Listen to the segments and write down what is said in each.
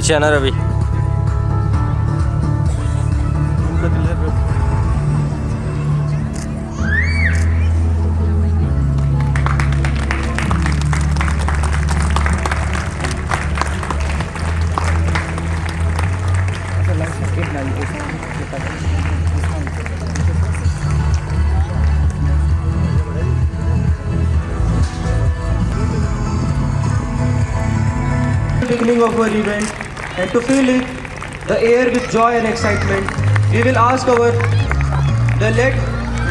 पीछे आना Ravi. Beginning of our event, and to fill it the air with joy and excitement, we will ask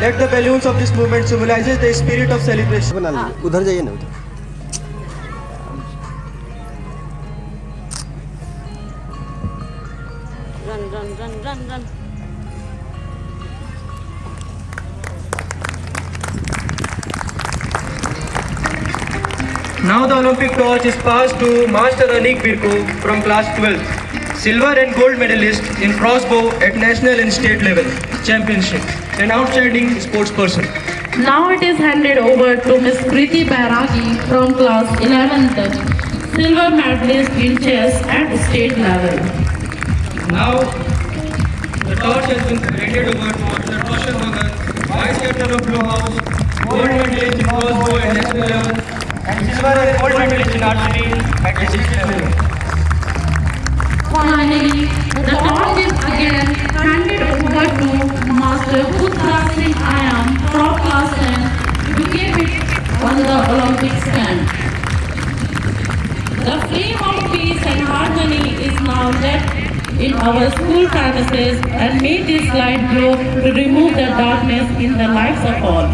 let the balloons of this movement symbolizes the spirit of celebration. उधर जाइए ना उधर। Run. Now the Olympic torch is passed to Master Anik Birko from class 12th, silver and gold medalist in crossbow at national and state level championship, an outstanding sports person. Now it is handed over to Miss Preeti Bairagi from class 11th, silver medalist in chess at state level. Now the torch has been handed over to Master Roshan Bhagat, vice captain of Blue House, gold medalist in crossbow at national level, and silver and gold medalist in archery at district level. Finally, the torch is again handed over to Master Putra Singh Ayam from class 10 to keep it on the Olympic stand. The flame of peace and harmony is now lit in our school premises, and may this light glow to remove the darkness in the lives of all.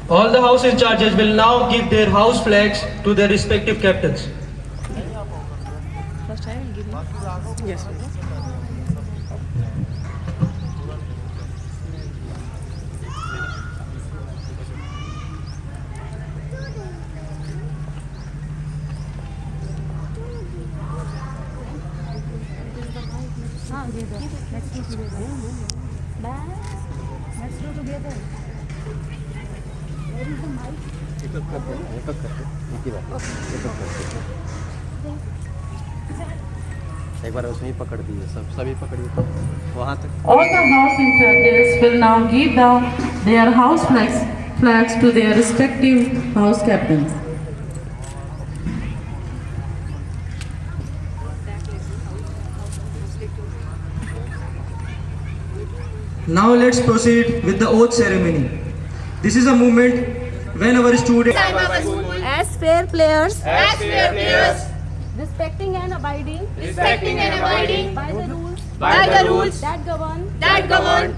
All the house in charges will now give their house flags to their respective captains. Let's do together. Where is the mic? एक बार उसमें ही पकड़ दिए, सभी पकड़िए वहाँ तक। All the house in churches will now give their house flags to their respective house captains. Now let's proceed with the oath ceremony. This is a moment when our students As fair players, respecting and abiding by the rules that govern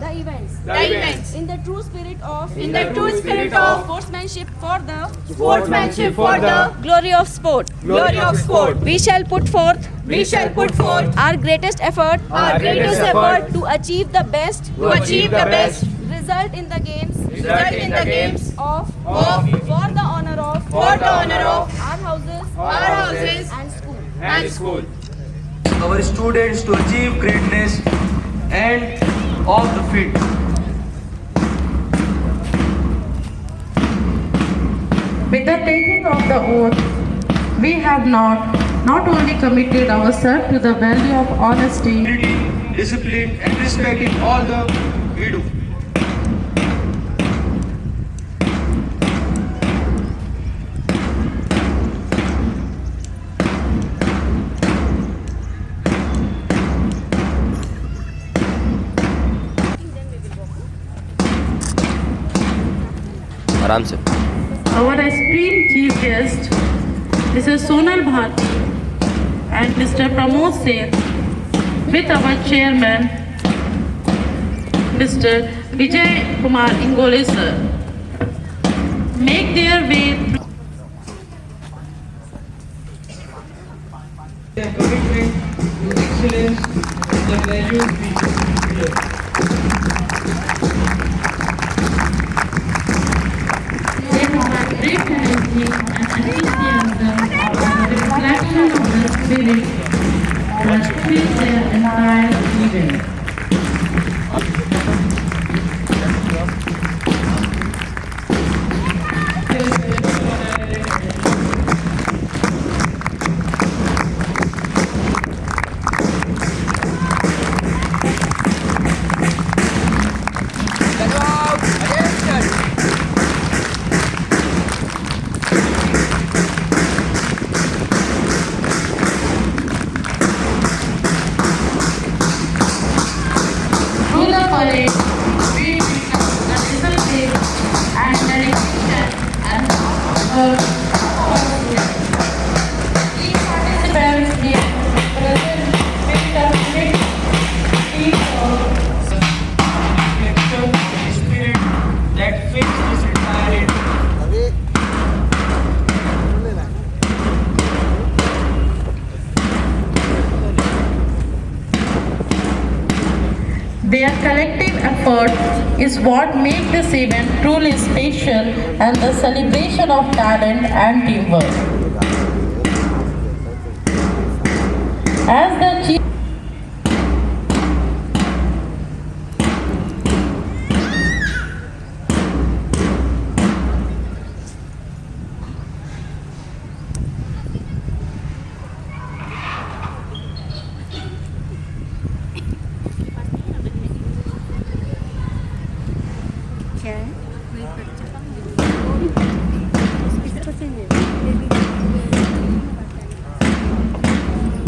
the events in the true spirit of sportsmanship for the glory of sport. We shall put forth our greatest effort to achieve the best result in the games of for the honor of our houses and school. our students to achieve greatness and off the field. With the taking of the oath, we have not only committed ourselves to the value of honesty, Discipline and respect in all the we do. आराम से। our esteemed chief guest, Mrs. Sonal Bharti and Mr. Pramod Seth, with our chairman, Mr. Vijay Kumar Ingole sir. Make their way Their commitment to excellence is the value we share. they provide great energy and enthusiasm as a reflection of the spirit that fills their entire event. Through the parade, we witness the discipline and dedication and work each participant here present with the Reflection of the spirit that fills this entire event. Their collective effort is what makes this event truly special and the celebration of talent and teamwork. As the chief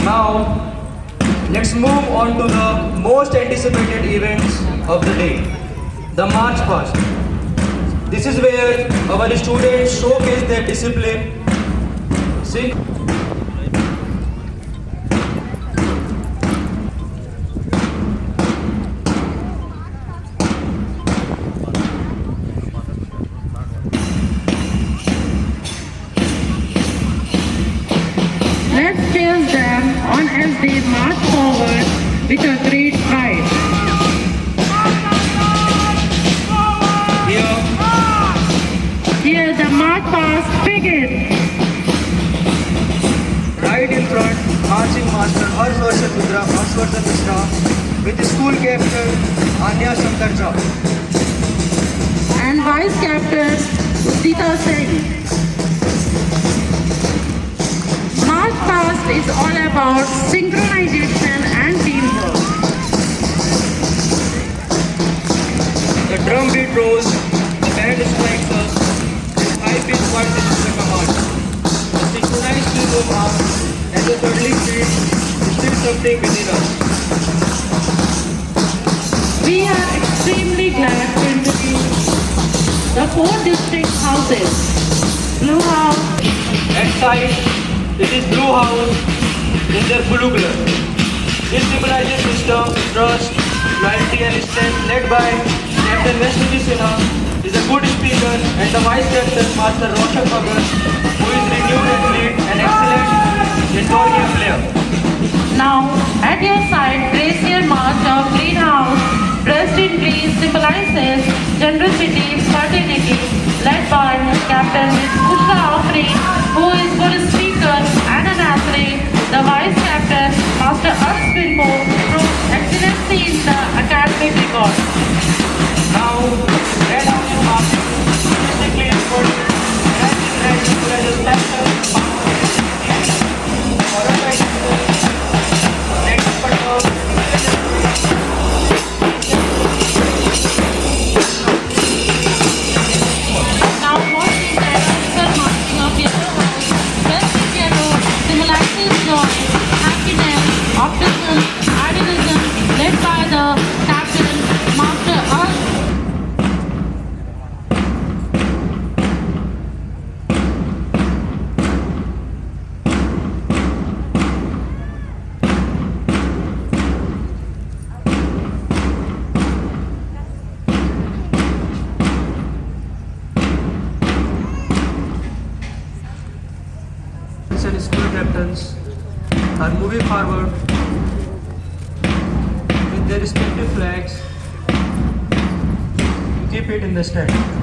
Now, let's move on to the most anticipated events of the day, the March Past. This is where our students showcase their discipline, sing. Let's cheer them on as they march forward with a great pride. Here the march past begins. Right in front, marching master Harshvardhan Mishra with the school captain Anya Shankar Jha. And Vice Captain Udita Singh. March past is all about synchronization and teamwork. The drum beat rolls, the band strikes up, and high-pitched voices is the command. The synchronized team of arms and the cuddling feet is still something within us. We are extremely glad to introduce the 4 district houses. Blue House, At side, it is blue house in their blue color. This symbolizes wisdom, trust, loyalty and strength led by Captain Veshnuji Sinha is a good speaker and the Vice Captain Master Roshan Bhagat who is renewed athlete and excellent indoor game player. now at your side, Glacier March of Greenhouse, dressed in green symbolizes generosity, fraternity, led by Captain Usha Afri, who is good speaker and an athlete. The Vice Captain, Master Ars Filmo, proves excellency in the academic record. Now, Red House is marching domestically effort and ready to special followed by next patrol. are moving forward with their respective flags to keep it in the stand.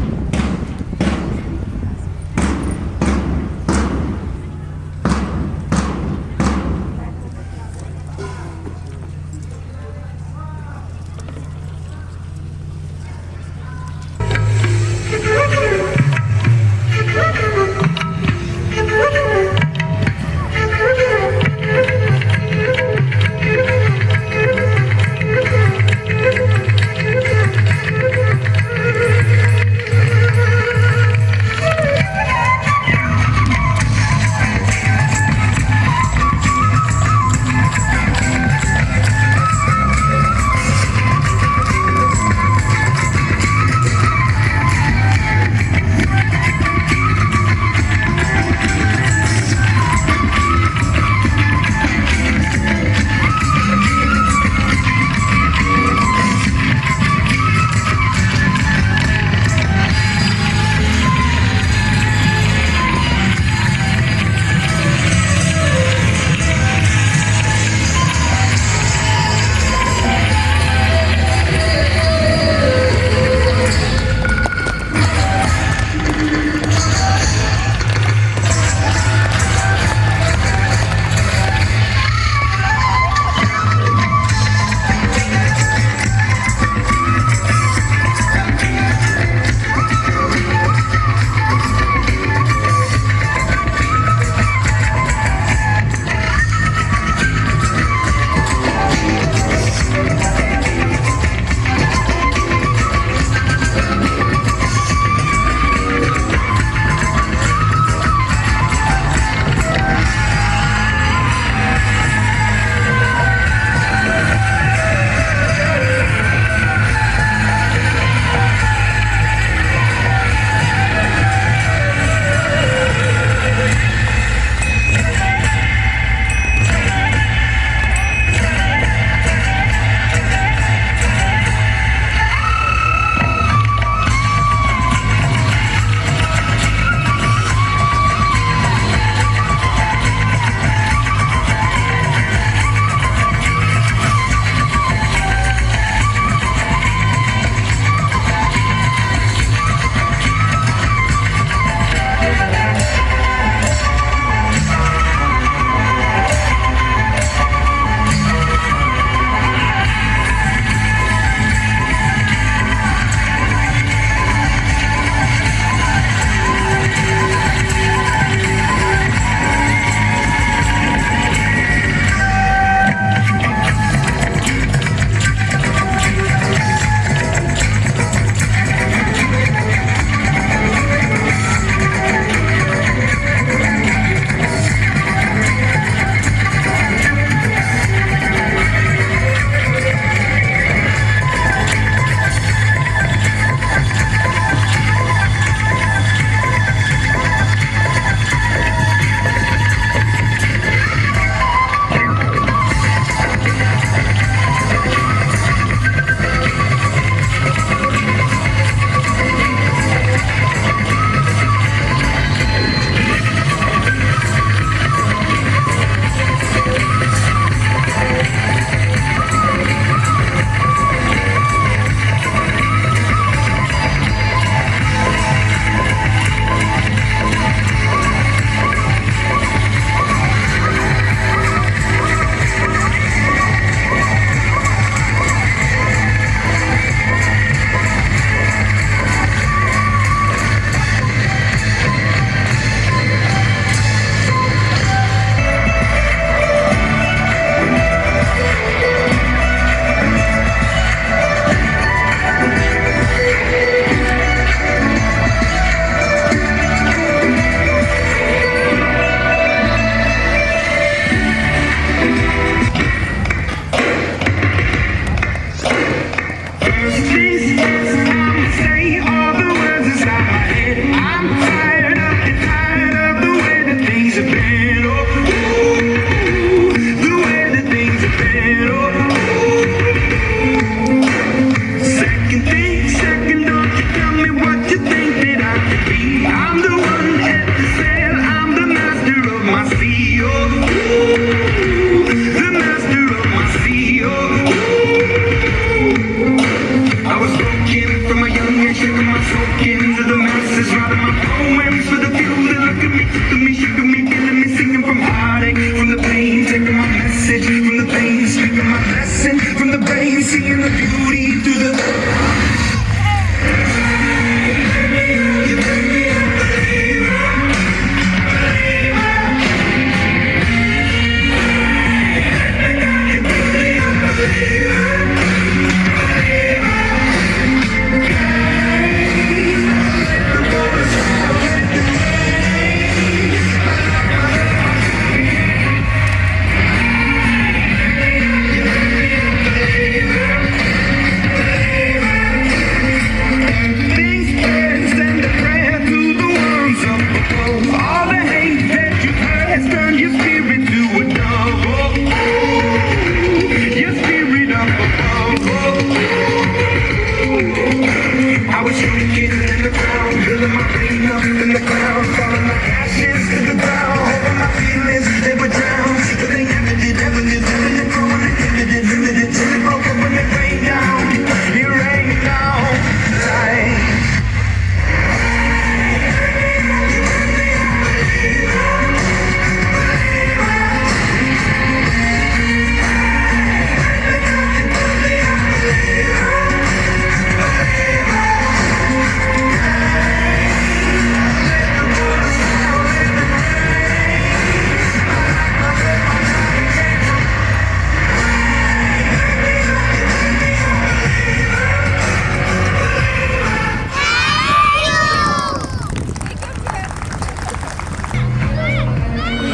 poems for the few that look at me, shook me, killing me, singing from heartache, from the pain, taking my message from the pain, speaking my lesson from the pain, seeing the beauty through the.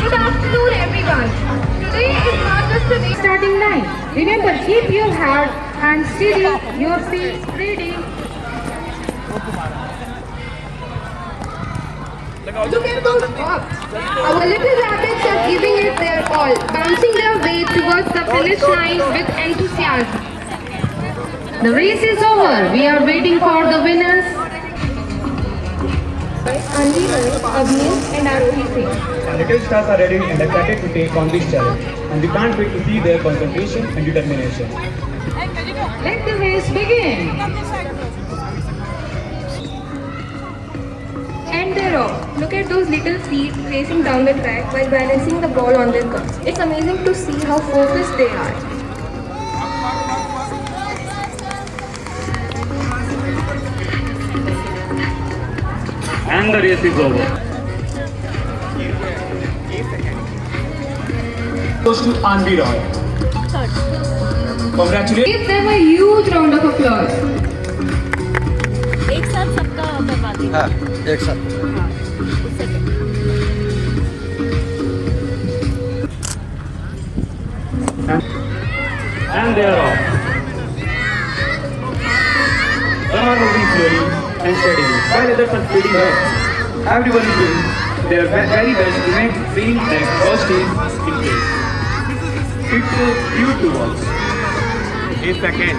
Good afternoon, everyone. Today is not just a day starting line. Remember, keep your heart and steady, your feet ready. Look at those hops. Our little rabbits are giving it their all, bouncing their way towards the finish line with enthusiasm. The race is over. We are waiting for the winners. Anji, Avneet and Arohi Singh. Little stars are ready and excited to take on this challenge, and we can't wait to see their concentration and determination. Let the race begin. And they're off. Look at those little feet racing down the track while balancing the ball on their gums. It's amazing to see how focused they are. And the race is over. Goes to Anvi Roy. Congratulations. Give them a huge round of applause. एक साथ सबका करवाती हूँ। हाँ एक साथ And they are off. Some are moving slowly and steadily, while others are speeding up. Everyone is doing their very best to make seem like first is in place. It's you to watch. A second.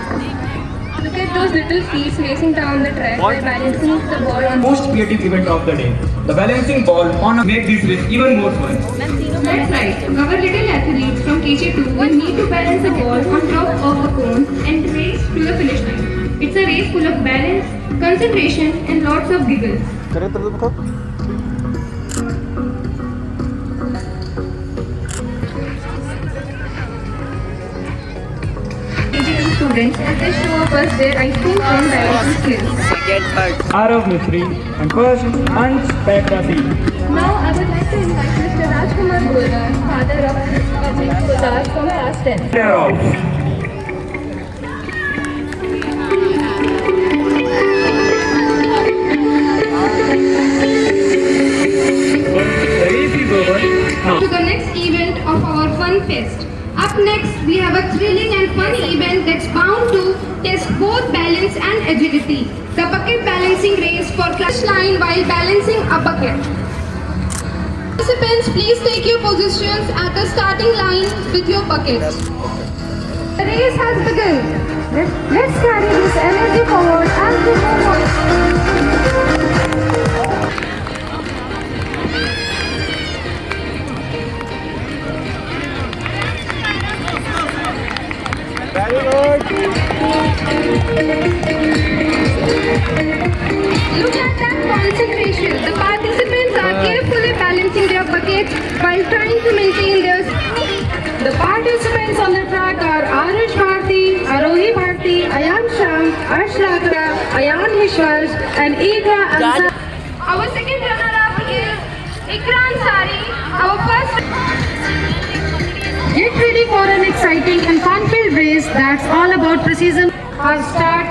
Look at those little feet racing down the track while balancing the ball on. Most creative event of the day. The balancing ball on make this race even more fun. That's right. Our little athletes from KG2 will need to balance the ball on top of the cone and race to the finish line. It's a race full of balance, concentration, and lots of giggles. करें तो देखो KG2 students as they show us their ice cream cone balancing skills. Arav Mistry and first Ansh Pekrasi. Now I would like to invite Mr. Rajkumar Golar, father of Ajit Golar from class 10. They are off. The race is over. Now. To the next event of our fun fest. Up next, we have a thrilling and fun event that's bound to test both balance and agility. The bucket balancing race for clash line while balancing a bucket. Participants, please take your positions at the starting line with your buckets. The race has begun. Let's carry this energy forward as we move on. Look at that concentration. The to maintain their. The participants on the track are Arush Bharti, Arohi Bharti, Ayan Sham, Arsh Lakra, Ayan Vishwas, and Igra Ansar. Our second runner-up is Ikra Ansari. Our first. Get ready for an exciting and fun-filled race that's all about precision. Our start.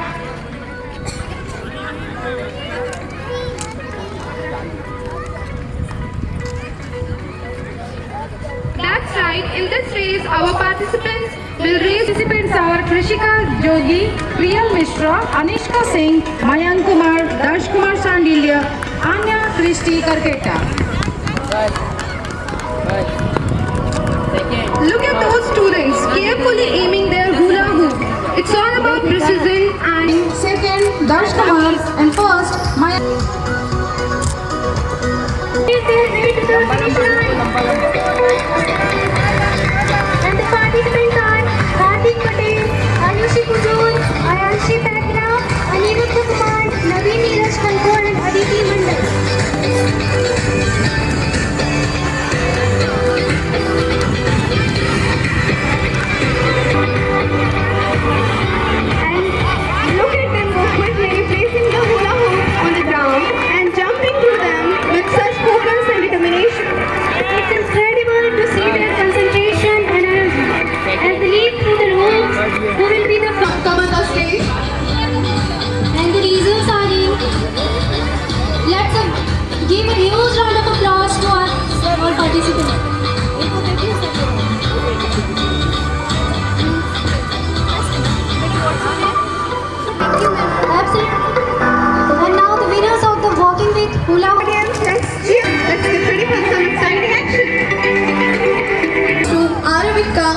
That's right. In this race, our participants will race. Participants are Krishika Jogi, Priyal Mishra, Anishka Singh, Mayank Kumar, Darsh Kumar Sandilya, Anya Christy Karketa. Look at those students carefully aiming their hula hoop. It's all about precision. And second, Darsh Kumar, and first, Mayank. And the participants are Hardik Patel, Ayushi Kujur, Ayanshi Petra, Aniruddha Kumar, Naveen Neeraj Kankor, and Aditi Mandal. And look at them quickly placing the hula hoop on the ground and jumping through them with such focus and determination. It's incredible to see their concentration and energy as they leap through the ropes. Who will be the first come on the stage? And the results are in. Let's give a huge round of applause to our all participants. Absolutely. And now the winners of the Walking with Hula Hoop. Let's cheer. Let's get ready for some exciting action. To Aravika,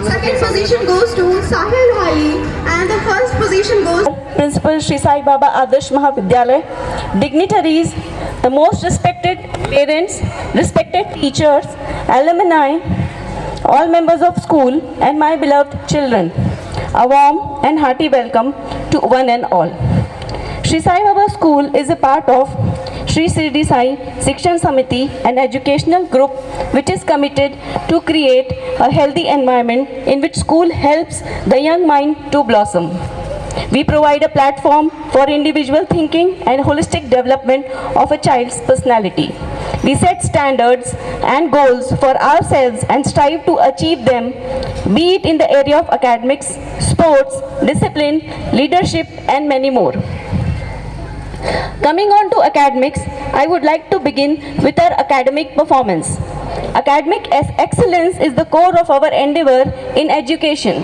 second position goes to Sahil Bhai, and the first position goes. Principal Shri Sai Baba Adarsh Mahavidyalaya, dignitaries, the most respected parents, respected teachers, alumni, all members of school, and my beloved children. A warm and hearty welcome to one and all. Shri Sai Baba School is a part of Shri Sirdi Sai Shikshan Samiti, an educational group which is committed to create a healthy environment in which school helps the young mind to blossom. We provide a platform for individual thinking and holistic development of a child's personality. We set standards and goals for ourselves and strive to achieve them, be it in the area of academics, sports, discipline, leadership, and many more. Coming on to academics, I would like to begin with our academic performance. Academic excellence is the core of our endeavor in education.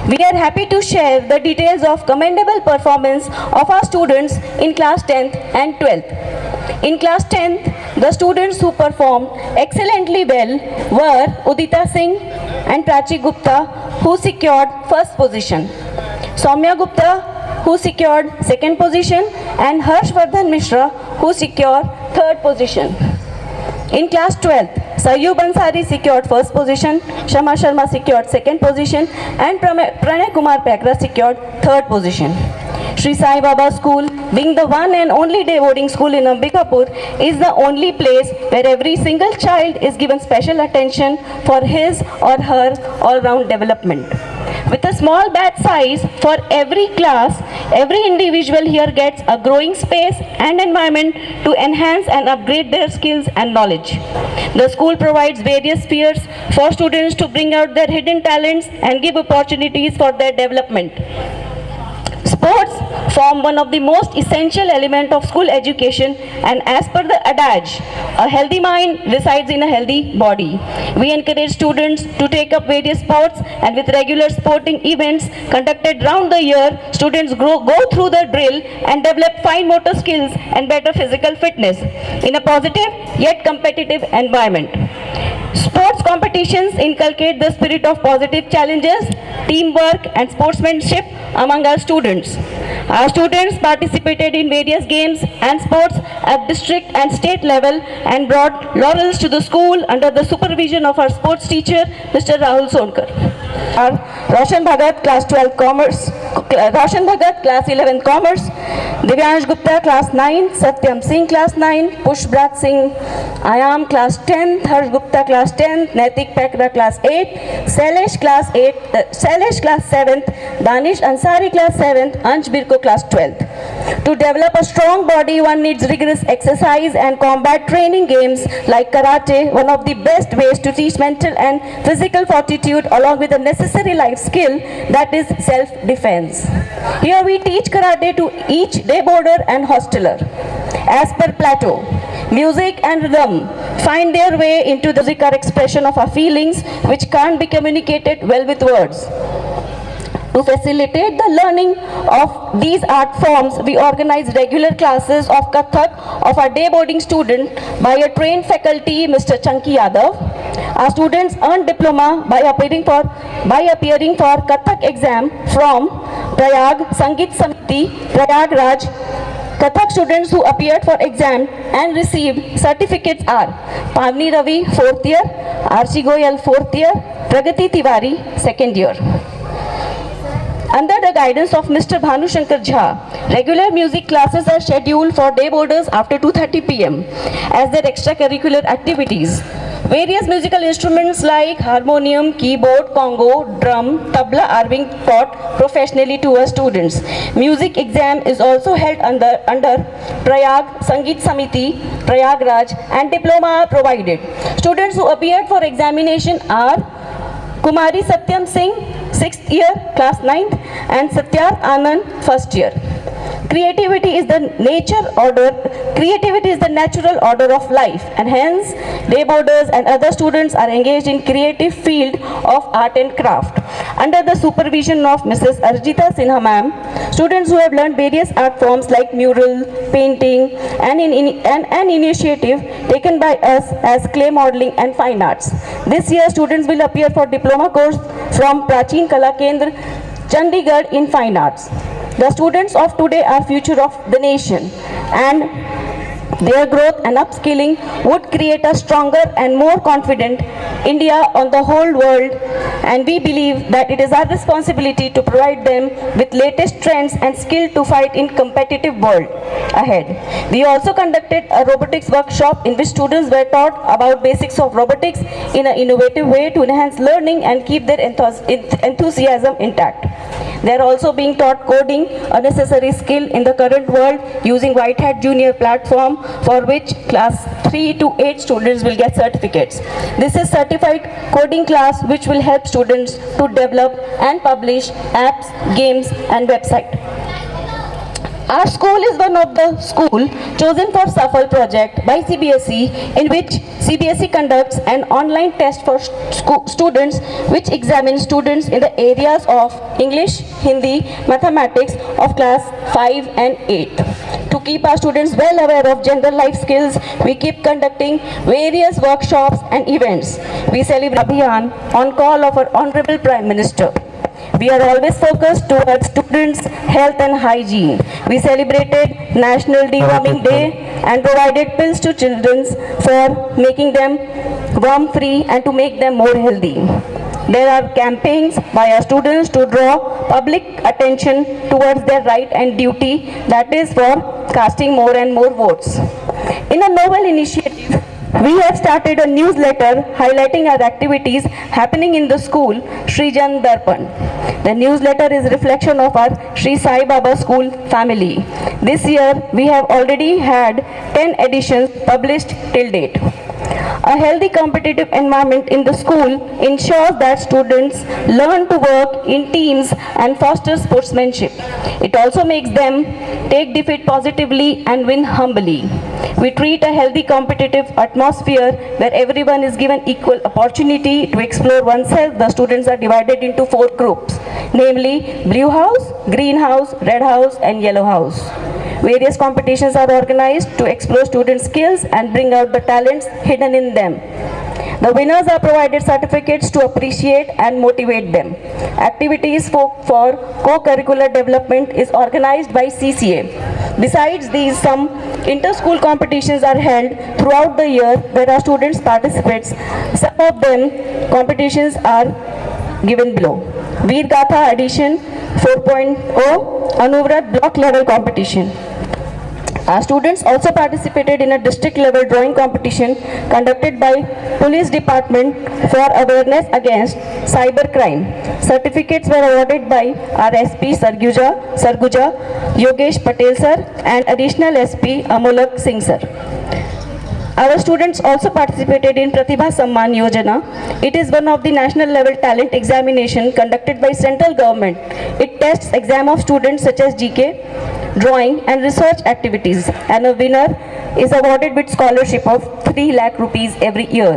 We are happy to share the details of commendable performance of our students in class 10th and 12th. In class 10th, the students who performed excellently well were Udita Singh and Prachi Gupta, who secured first position, Soumya Gupta, who secured second position, and Harshvardhan Mishra, who secured third position. In class 12th, Sayyub Ansari secured first position, Shama Sharma secured second position, and Pranay Kumar Pekra secured third position. Shri Sai Baba School, being the one and only day boarding school in Ambikapur, is the only place where every single child is given special attention for his or her all-round development. With a small batch size for every class, every individual here gets a growing space and environment to enhance and upgrade their skills and knowledge. The school provides various spheres for students to bring out their hidden talents and give opportunities for their development. Sports form one of the most essential elements of school education, and as per the adage, a healthy mind resides in a healthy body. We encourage students to take up various sports, and with regular sporting events conducted round the year, students go through the drill and develop fine motor skills and better physical fitness in a positive yet competitive environment. Sports competitions inculcate the spirit of positive challenges, teamwork, and sportsmanship among our students. Our students participated in various games and sports at district and state level and brought laurels to the school under the supervision of our sports teacher, Mr. Rahul Sonkar. Our Roshan Bhagat, class 12 commerce, Roshan Bhagat, class 11 Commerce, Divyansh Gupta, class 9, Satyam Singh, class 9, Pushbrat Singh, Ayam, class 10, Harsh Gupta, class 10, Naitik Pekra, class 8, Sailesh, class 8, Sailesh, class 7th, Danish Ansari, class 7th, Ansh Birko, class 12th. To develop a strong body, one needs rigorous exercise and combat training games like karate, one of the best ways to teach mental and physical fortitude along with the necessary life skill, that is self-defense. Here we teach karate to each day boarder and hosteler. As per Plato, music and rhythm find their way into the music or expression of our feelings which can't be communicated well with words. To facilitate the learning of these art forms, we organize regular classes of Kathak of our day boarding student by a trained faculty, Mr. Chanki Yadav. Our students earn diploma by appearing for Kathak exam from Prayag Sangeet Samiti, Prayagraj. Kathak students who appeared for exam and received certificates are Pavni Ravi, 4th year, Arshi Goyal, 4th year, Pragati Tiwari, 2nd year. Under the guidance of Mr. Bhanu Shankar Jha, regular music classes are scheduled for day boarders after 2:30 p.m. as their extracurricular activities. Various musical instruments like harmonium, keyboard, congo, drum, tabla are being taught professionally to our students. Music exam is also held under Prayag Sangeet Samiti, Prayagraj, and diploma are provided. Students who appeared for examination are Kumari Satyam Singh, 6th year, class 9th, and Satyarth Anand, 1st year. Creativity is the natural order of life, and hence day boarders and other students are engaged in creative field of art and craft. Under the supervision of Mrs. Arjita Sinha ma'am, students who have learned various art forms like mural, painting, and an initiative taken by us as clay modeling and fine arts. This year students will appear for diploma course from Prachin Kala Kendra, Chandigarh in fine arts. The students of today are future of the nation, and their growth and upskilling would create a stronger and more confident India on the whole world, and we believe that it is our responsibility to provide them with latest trends and skill to fight in competitive world ahead. We also conducted a robotics workshop in which students were taught about basics of robotics in an innovative way to enhance learning and keep their enthusiasm intact. They are also being taught coding, a necessary skill in the current world, using White Hat Junior platform, for which class 3 to 8 students will get certificates. This is certified coding class which will help students to develop and publish apps, games and website. Our school is one of the school chosen for Safal project by CBSE, in which CBSE conducts an online test for students which examines students in the areas of English, Hindi, mathematics of class 5 and 8. To keep our students well aware of general life skills, we keep conducting various workshops and events. We celebrate Abhiyan on call of our Honorable Prime Minister. We are always focused towards students' health and hygiene. We celebrated National Deworming Day and provided pills to children for making them worm-free and to make them more healthy. There are campaigns by our students to draw public attention towards their right and duty, that is for casting more and more votes. In a novel initiative, we have started a newsletter highlighting our activities happening in the school, Sri Jan Darpan. The newsletter is a reflection of our Sri Sai Baba school family. This year, we have already had 10 editions published till date. A healthy competitive environment in the school ensures that students learn to work in teams and foster sportsmanship. It also makes them take defeat positively and win humbly. We treat a healthy competitive atmosphere where everyone is given equal opportunity to explore oneself. The students are divided into 4 groups, namely Blue House, Green House, Red House and Yellow House. Various competitions are organized to explore student skills and bring out the talents hidden in them. The winners are provided certificates to appreciate and motivate them. Activities for co-curricular development is organized by CCA. Besides these, some inter-school competitions are held throughout the year where our students participate. Some of them competitions are given below. Veer Gatha Edition 4.0 Anuvrat block level competition. Our students also participated in a district level drawing competition conducted by Police Department for awareness against cyber crime. Certificates were awarded by our SP Sarguja, Yogesh Patel sir and additional SP Amolak Singh sir. Our students also participated in Pratibha Samman Yojana. It is one of the national level talent examination conducted by central government. It tests exam of students such as GK, drawing and research activities, and a winner is awarded with scholarship of 3 lakh rupees every year.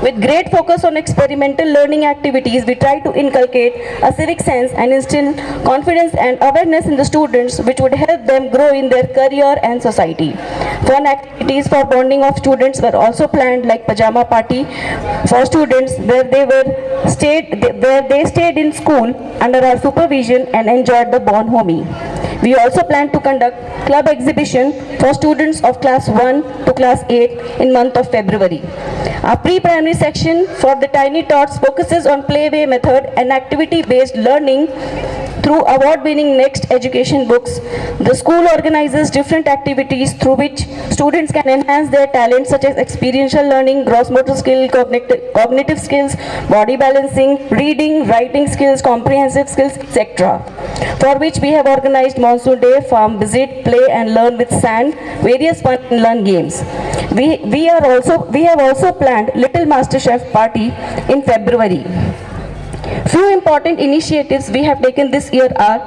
With great focus on experimental learning activities, we try to inculcate a civic sense and instill confidence and awareness in the students, which would help them grow in their career and society. Fun activities for bonding of students were also planned, like pajama party for students where they stayed in school under our supervision and enjoyed the Born Homie. We also plan to conduct club exhibition for students of class 1 to class 8 in month of February. Our pre-primary section for the Tiny Tots focuses on playway method and activity-based learning through award-winning Next Education books. The school organizes different activities through which students can enhance their talents such as experiential learning, gross motor skill, cognitive skills, body balancing, reading, writing skills, comprehensive skills, etc. For which we have organized Monsoon Day, farm visit, play and learn with sand, various fun and learn games. We have also planned Little Master Chef party in February. Few important initiatives we have taken this year are: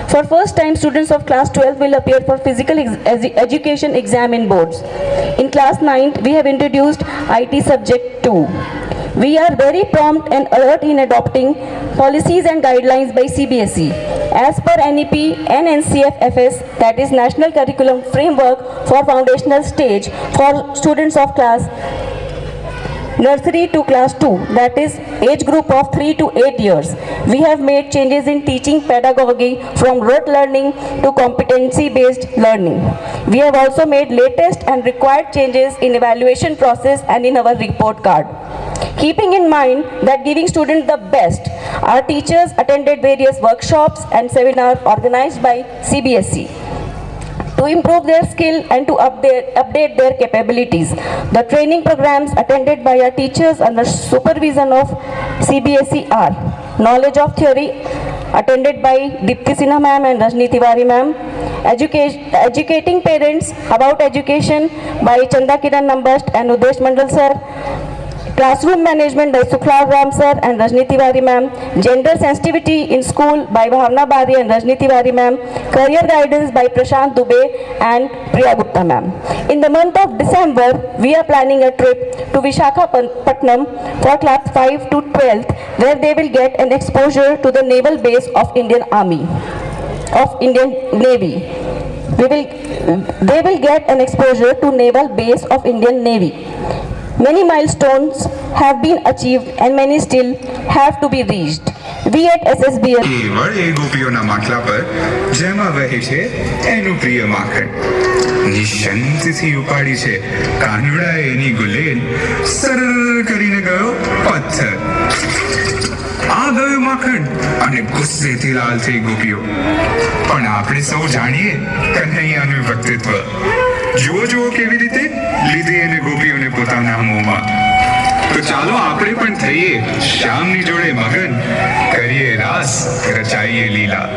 for first time, students of class 12 will appear for physical education exam in boards. In class 9, we have introduced IT subject 2. We are very prompt and alert in adopting policies and guidelines by CBSE. As per NEP and NCF-FS, that is National Curriculum Framework for Foundational Stage for students of class nursery to class 2, that is age group of 3 to 8 years. We have made changes in teaching pedagogy from rote learning to competency-based learning. We have also made latest and required changes in evaluation process and in our report card. Keeping in mind that giving students the best, our teachers attended various workshops and seminars organized by CBSE to improve their skill and to update their capabilities. The training programs attended by our teachers under supervision of CBSE are: knowledge of theory attended by Dipti Sinha ma'am and Rajni Tiwari ma'am, educating parents about education by Chanda Kiran Nambast and Udesh Mandal sir, classroom management by Sukhlal Ram sir and Rajni Tiwari ma'am, gender sensitivity in school by Bhavna Bari and Rajni Tiwari ma'am, career guidance by Prashant Dubey and Priya Gupta ma'am. In the month of December, we are planning a trip to Visakhapatnam for class 5 to 12th, where they will get an exposure to the naval base of Indian Navy. They will get an exposure to naval base of Indian Navy. Many milestones have been achieved and many still have to be reached. We at SSBS કેવળ એ ગોપીઓના માટલા પર જેમાં વહે છે એનું પ્રિય માખણ નિશાંતિથી ઉપાડી છે કાનુડાએ એની ગુલેલ સરળ કરીને ગયો પથ્થર આ ગયો માખણ અને ગુસ્સેથી લાલ થઈ ગોપીઓ પણ આપણે સૌ જાણીએ કન્હૈયાનું વ્યક્તિત્વ જુઓ કેવી રીતે લીધી એને ગોપીઓને પોતાના મોંમાં તો ચાલો આપણે પણ થઈએ શ્યામની જોડે મગન કરીએ રાસ રચાઈએ લીલા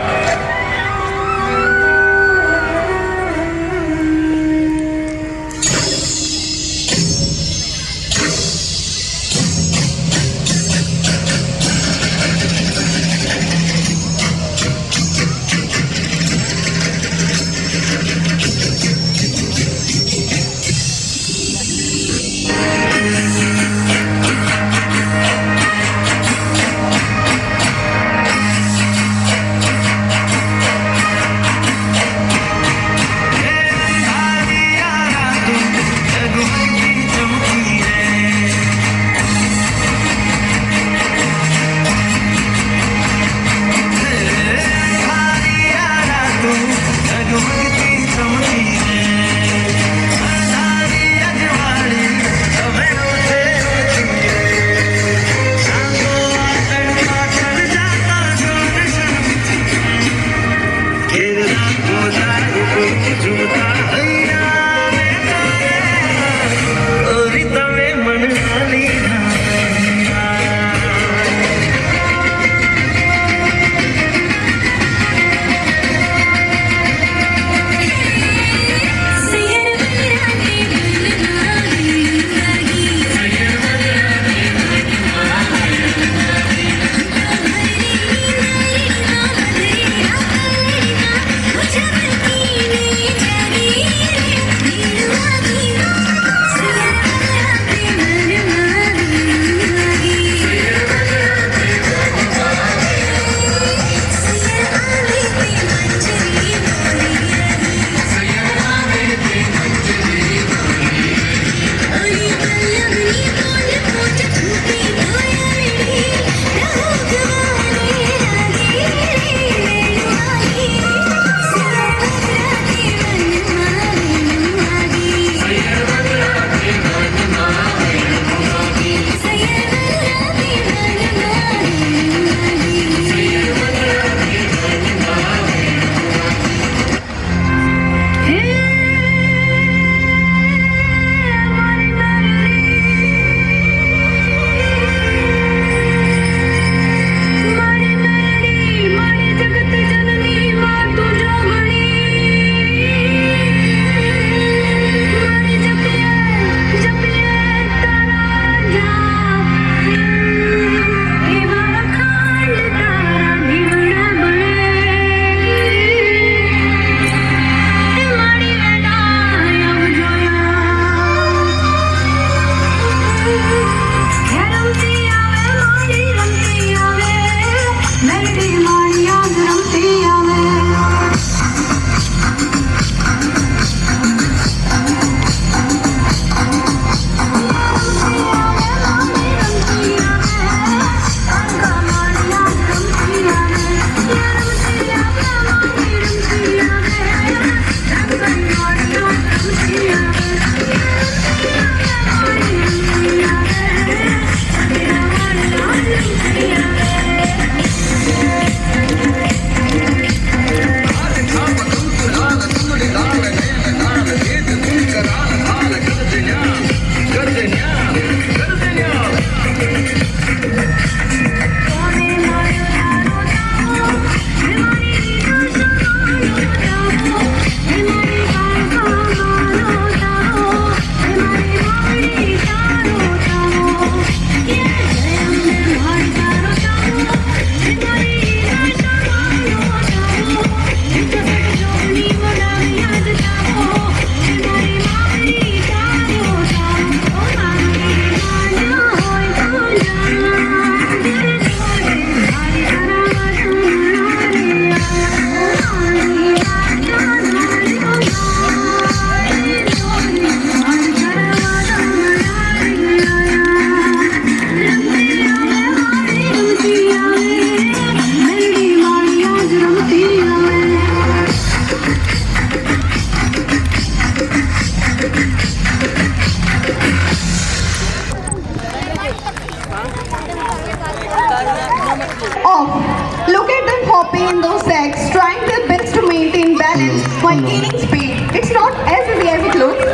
while gaining speed. It's not as easy as it looks.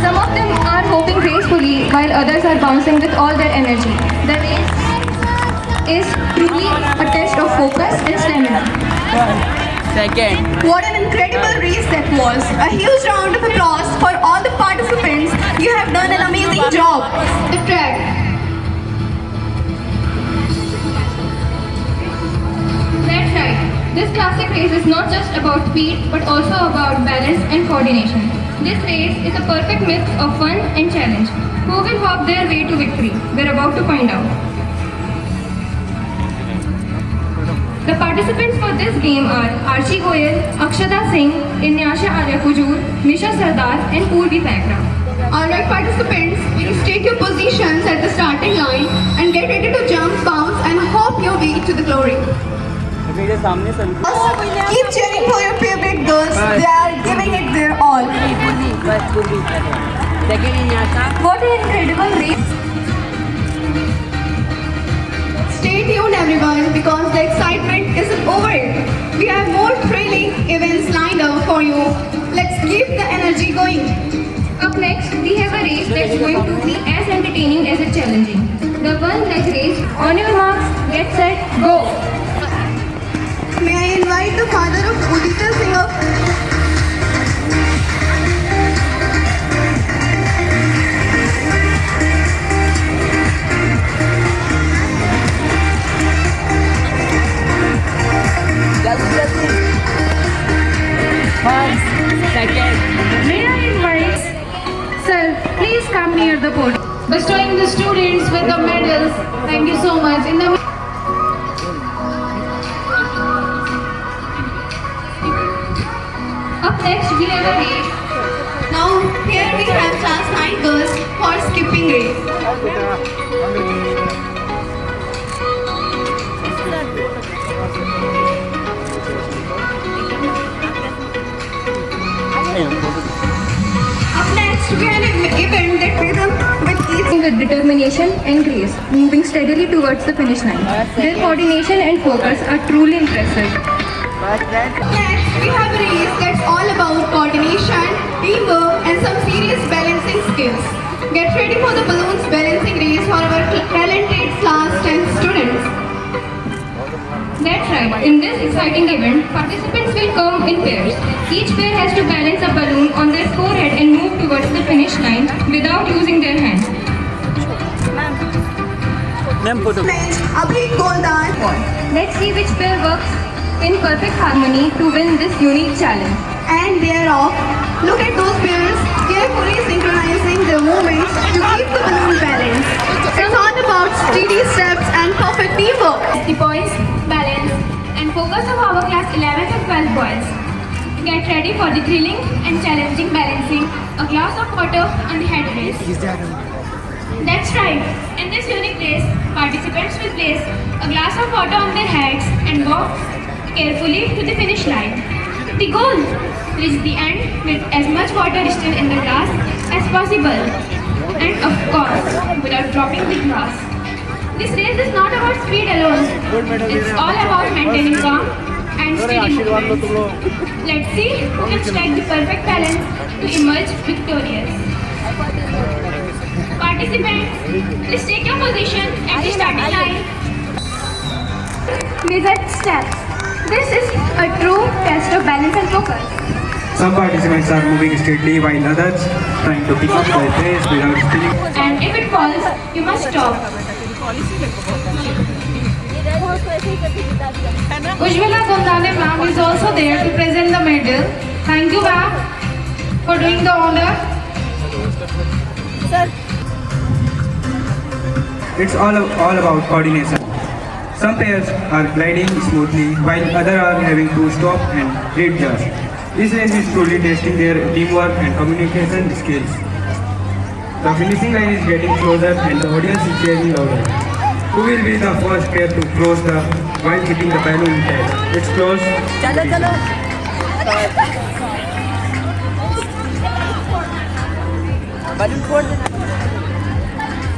Some of them are hopping gracefully while others are bouncing with all their energy. The race is truly a test of focus and stamina. What an incredible race that was. A huge round of applause for all the participants. You have done an amazing job. The track. That's right. This classic race is not just about speed but also about balance and coordination. This race is a perfect mix of fun and challenge. Who will hop their way to victory? We're about to find out. The participants for this game are Archie Goyal, Akshada Singh, Inyasha Arya Kujur, Nisha Sardar and Purvi Pagra. Alright participants, please take your positions at the starting line and get ready to jump, bounce and hop your way to the glory. Keep cheering for your favorite girls. They are giving it their all. What an incredible race. Stay tuned everyone because the excitement isn't over yet. We have more thrilling events lined up going. Up next, we have a race that's going to be as entertaining as it's challenging. The one-leg race. On your marks, get set, go! May I invite the father of Udita Singh of May I invite, sir, please come near the podium. Bestowing the students with the medals. Thank you so much. In the Up next, we have a race. Now here we have class 9 girls for skipping race. Up next we have an event that rhythm with each With determination and grace, moving steadily towards the finish line. Their coordination and focus are truly impressive. Next, we have a race that's all about coordination, teamwork, and some serious balancing skills. Get ready for the balloons balancing race for our talented class 10 students. That's right. In this exciting event, participants will come in pairs. Each pair has to balance a balloon on their forehead and move towards the finish line without using their hands. Next, Abhi Goldan. Let's see which pair works in perfect harmony to win this unique challenge. And they're off. Look at those pairs carefully synchronizing their movements to keep the balloon balanced. It's all about steady steps and perfect teamwork. The boys, balance, and focus of our class 11th and 12th boys. Get ready for the thrilling and challenging balancing a glass of water on the head race. That's right. In this unique race, participants will place a glass of water on their heads and walk carefully to the finish line. The goal: reach the end with as much water still in the glass as possible. And of course, without dropping the glass. This race is not about speed alone. It's all about maintaining calm and steady movements. Let's see who can strike the perfect balance to emerge victorious. Participants, please take your position at the starting line. Measured steps. This is a true test of balance and focus. Some participants are moving steadily while others trying to pick up their pace without spilling. And if it falls, you must stop. Ujjwala Gundane ma'am is also there to present the medal. Thank you ma'am for doing the honor. It's all about coordination. Some pairs are gliding smoothly while others are having to stop and readjust. This race is truly testing their teamwork and communication skills. The finishing line is getting closer and the audience is cheering louder. Who will be the first pair to cross the while keeping the balloon intact? It's close.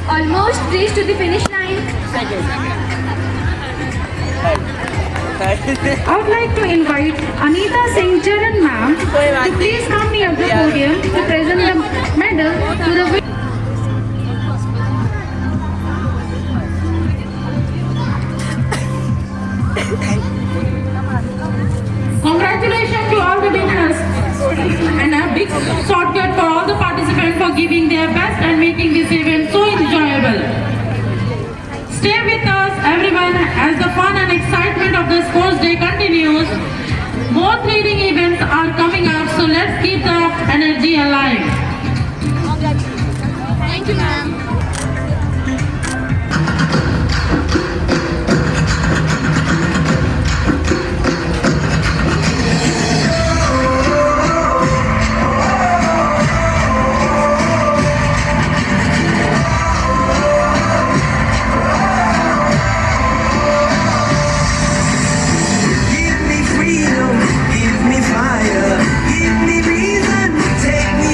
Almost reached to the finish line. I would like to invite Anita Singh Charan ma'am to please come near the podium to present the medal to the winner. Congratulations to all the winners and a big shortcut for all the participants for giving their best and making this event so enjoyable. Stay with us everyone as the fun and excitement of the sports day continues. More thrilling events are coming up, so let's keep the energy alive. Thank you, ma'am. Give me freedom, give me fire, give me reason, take me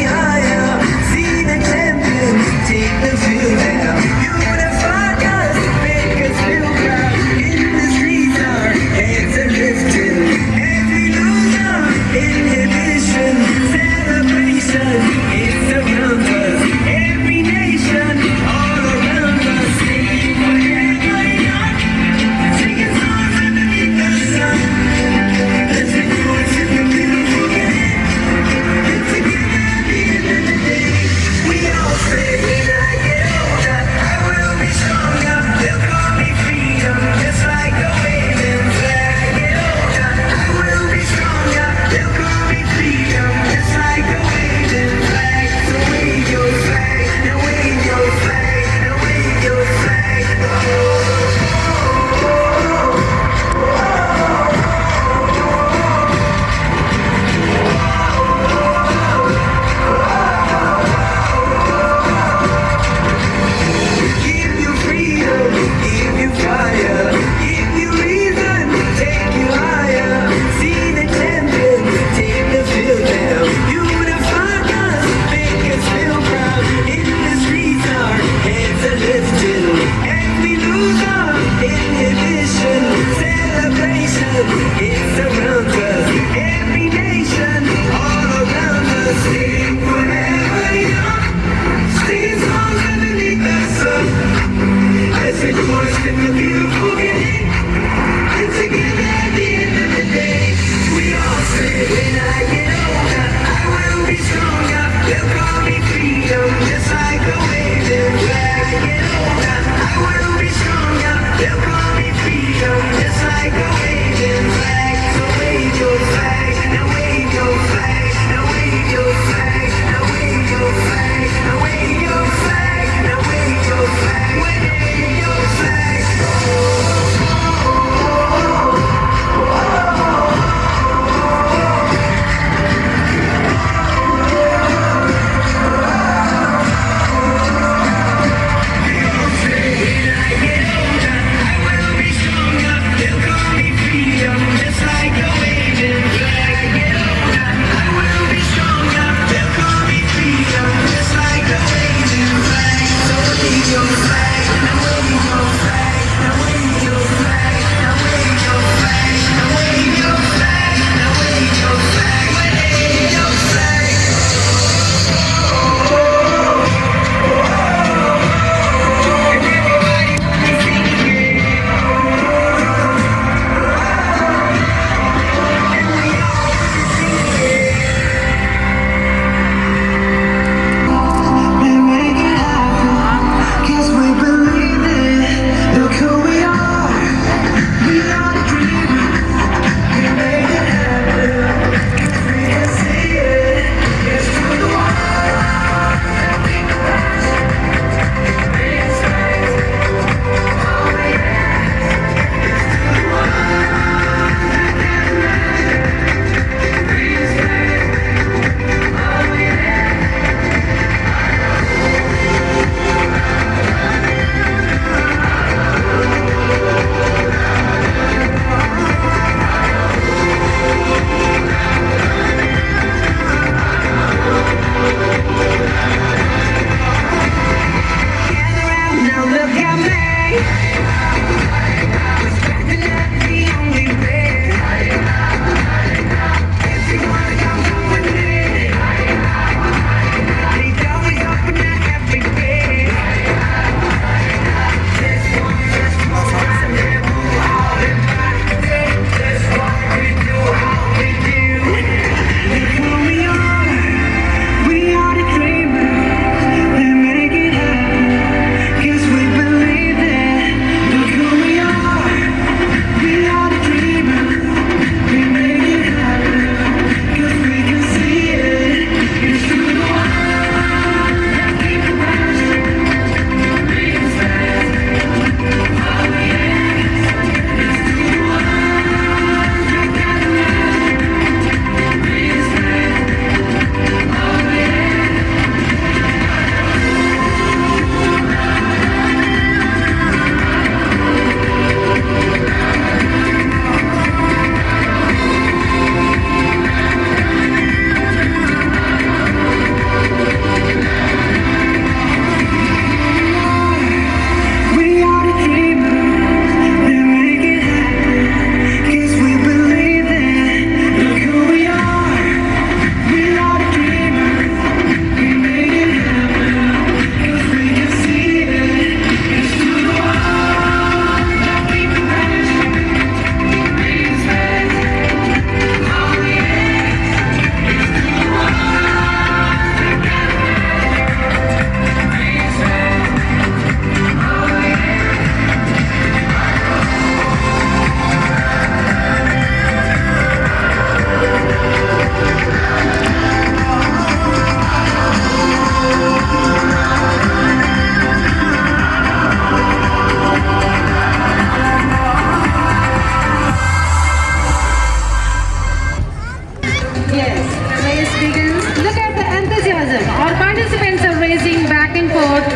Yes, the race begins. Look at the enthusiasm. Our participants are racing back and forth,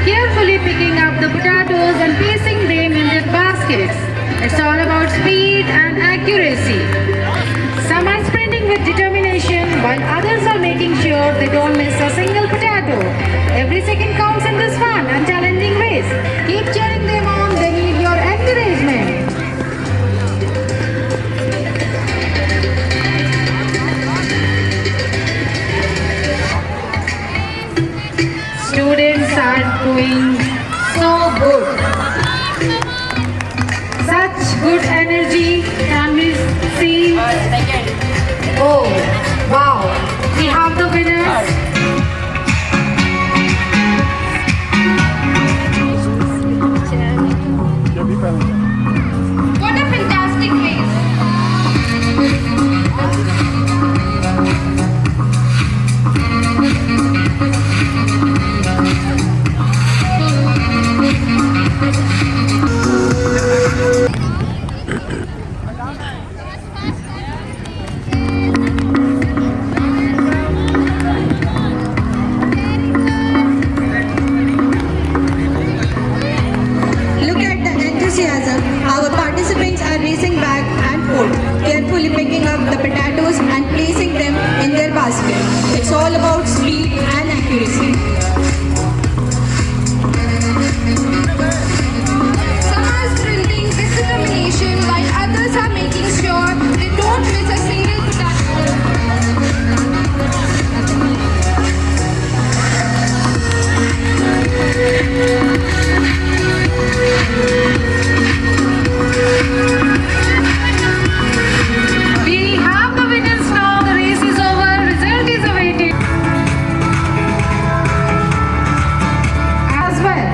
carefully picking up the potatoes and placing them in their baskets. It's all about speed and accuracy. Some are sprinting with determination, while others are making sure they don't miss a single potato. Every second counts in this fun and challenging race. Keep cheering them on. They need your encouragement. Students are doing so good. Such good energy. Can we see? Oh, wow. We have the winners. What a fantastic race! Look at the enthusiasm. Our participants are racing back and forth, carefully picking up the potatoes and placing them in their basket. It's all about speed and accuracy. Some are sprinting with determination, while others are making sure they don't miss a single potato. We have the winners now. The race is over. Result is awaited. As well.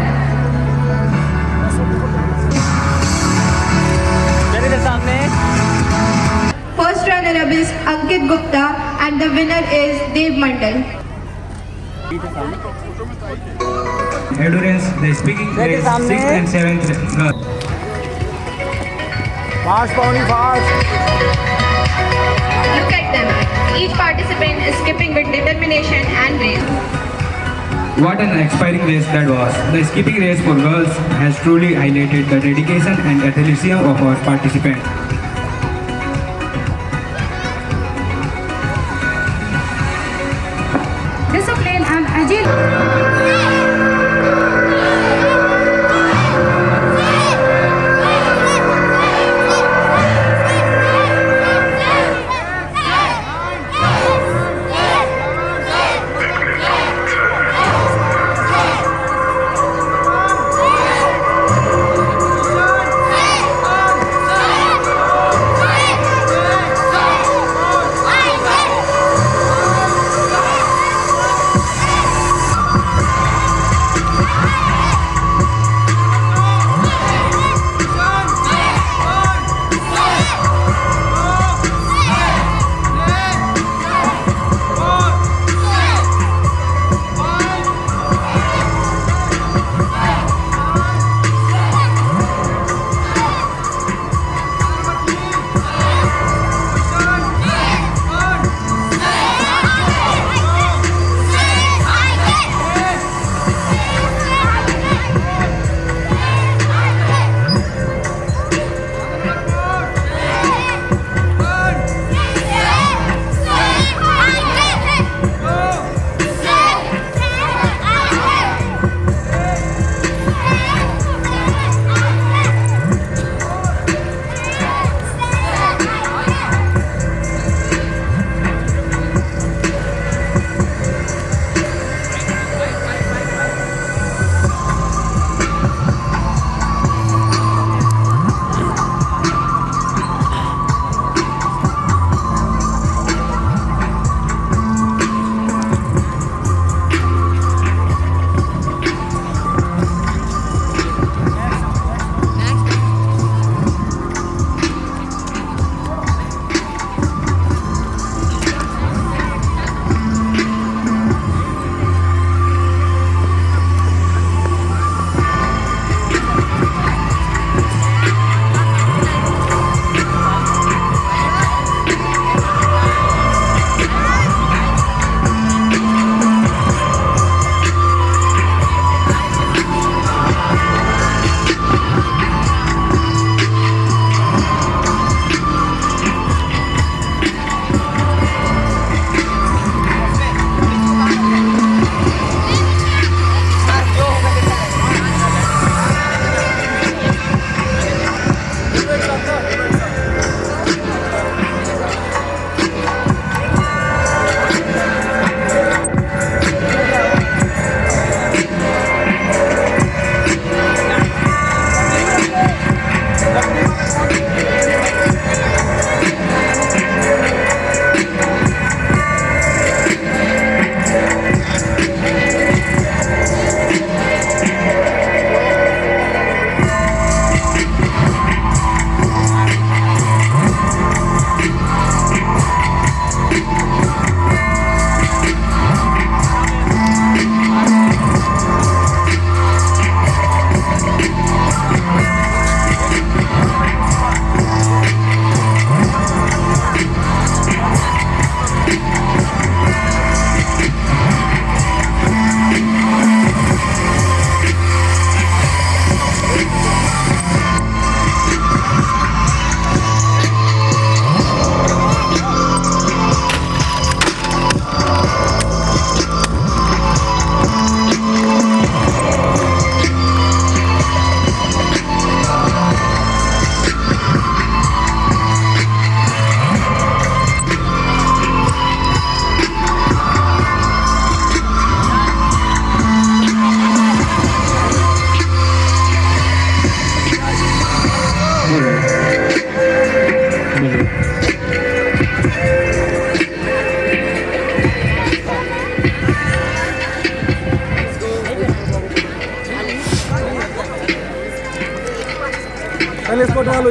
मेरे सामने First runner-up is Ankit Gupta and the winner is Dev Mandal. Endurance, the speaking race, 6th and 7th girl. Fast पाउनी fast Look at them. Each participant is skipping with determination and grace. What an inspiring race that was. The skipping race for girls has truly highlighted the dedication and athleticism of our participants. Discipline and agility.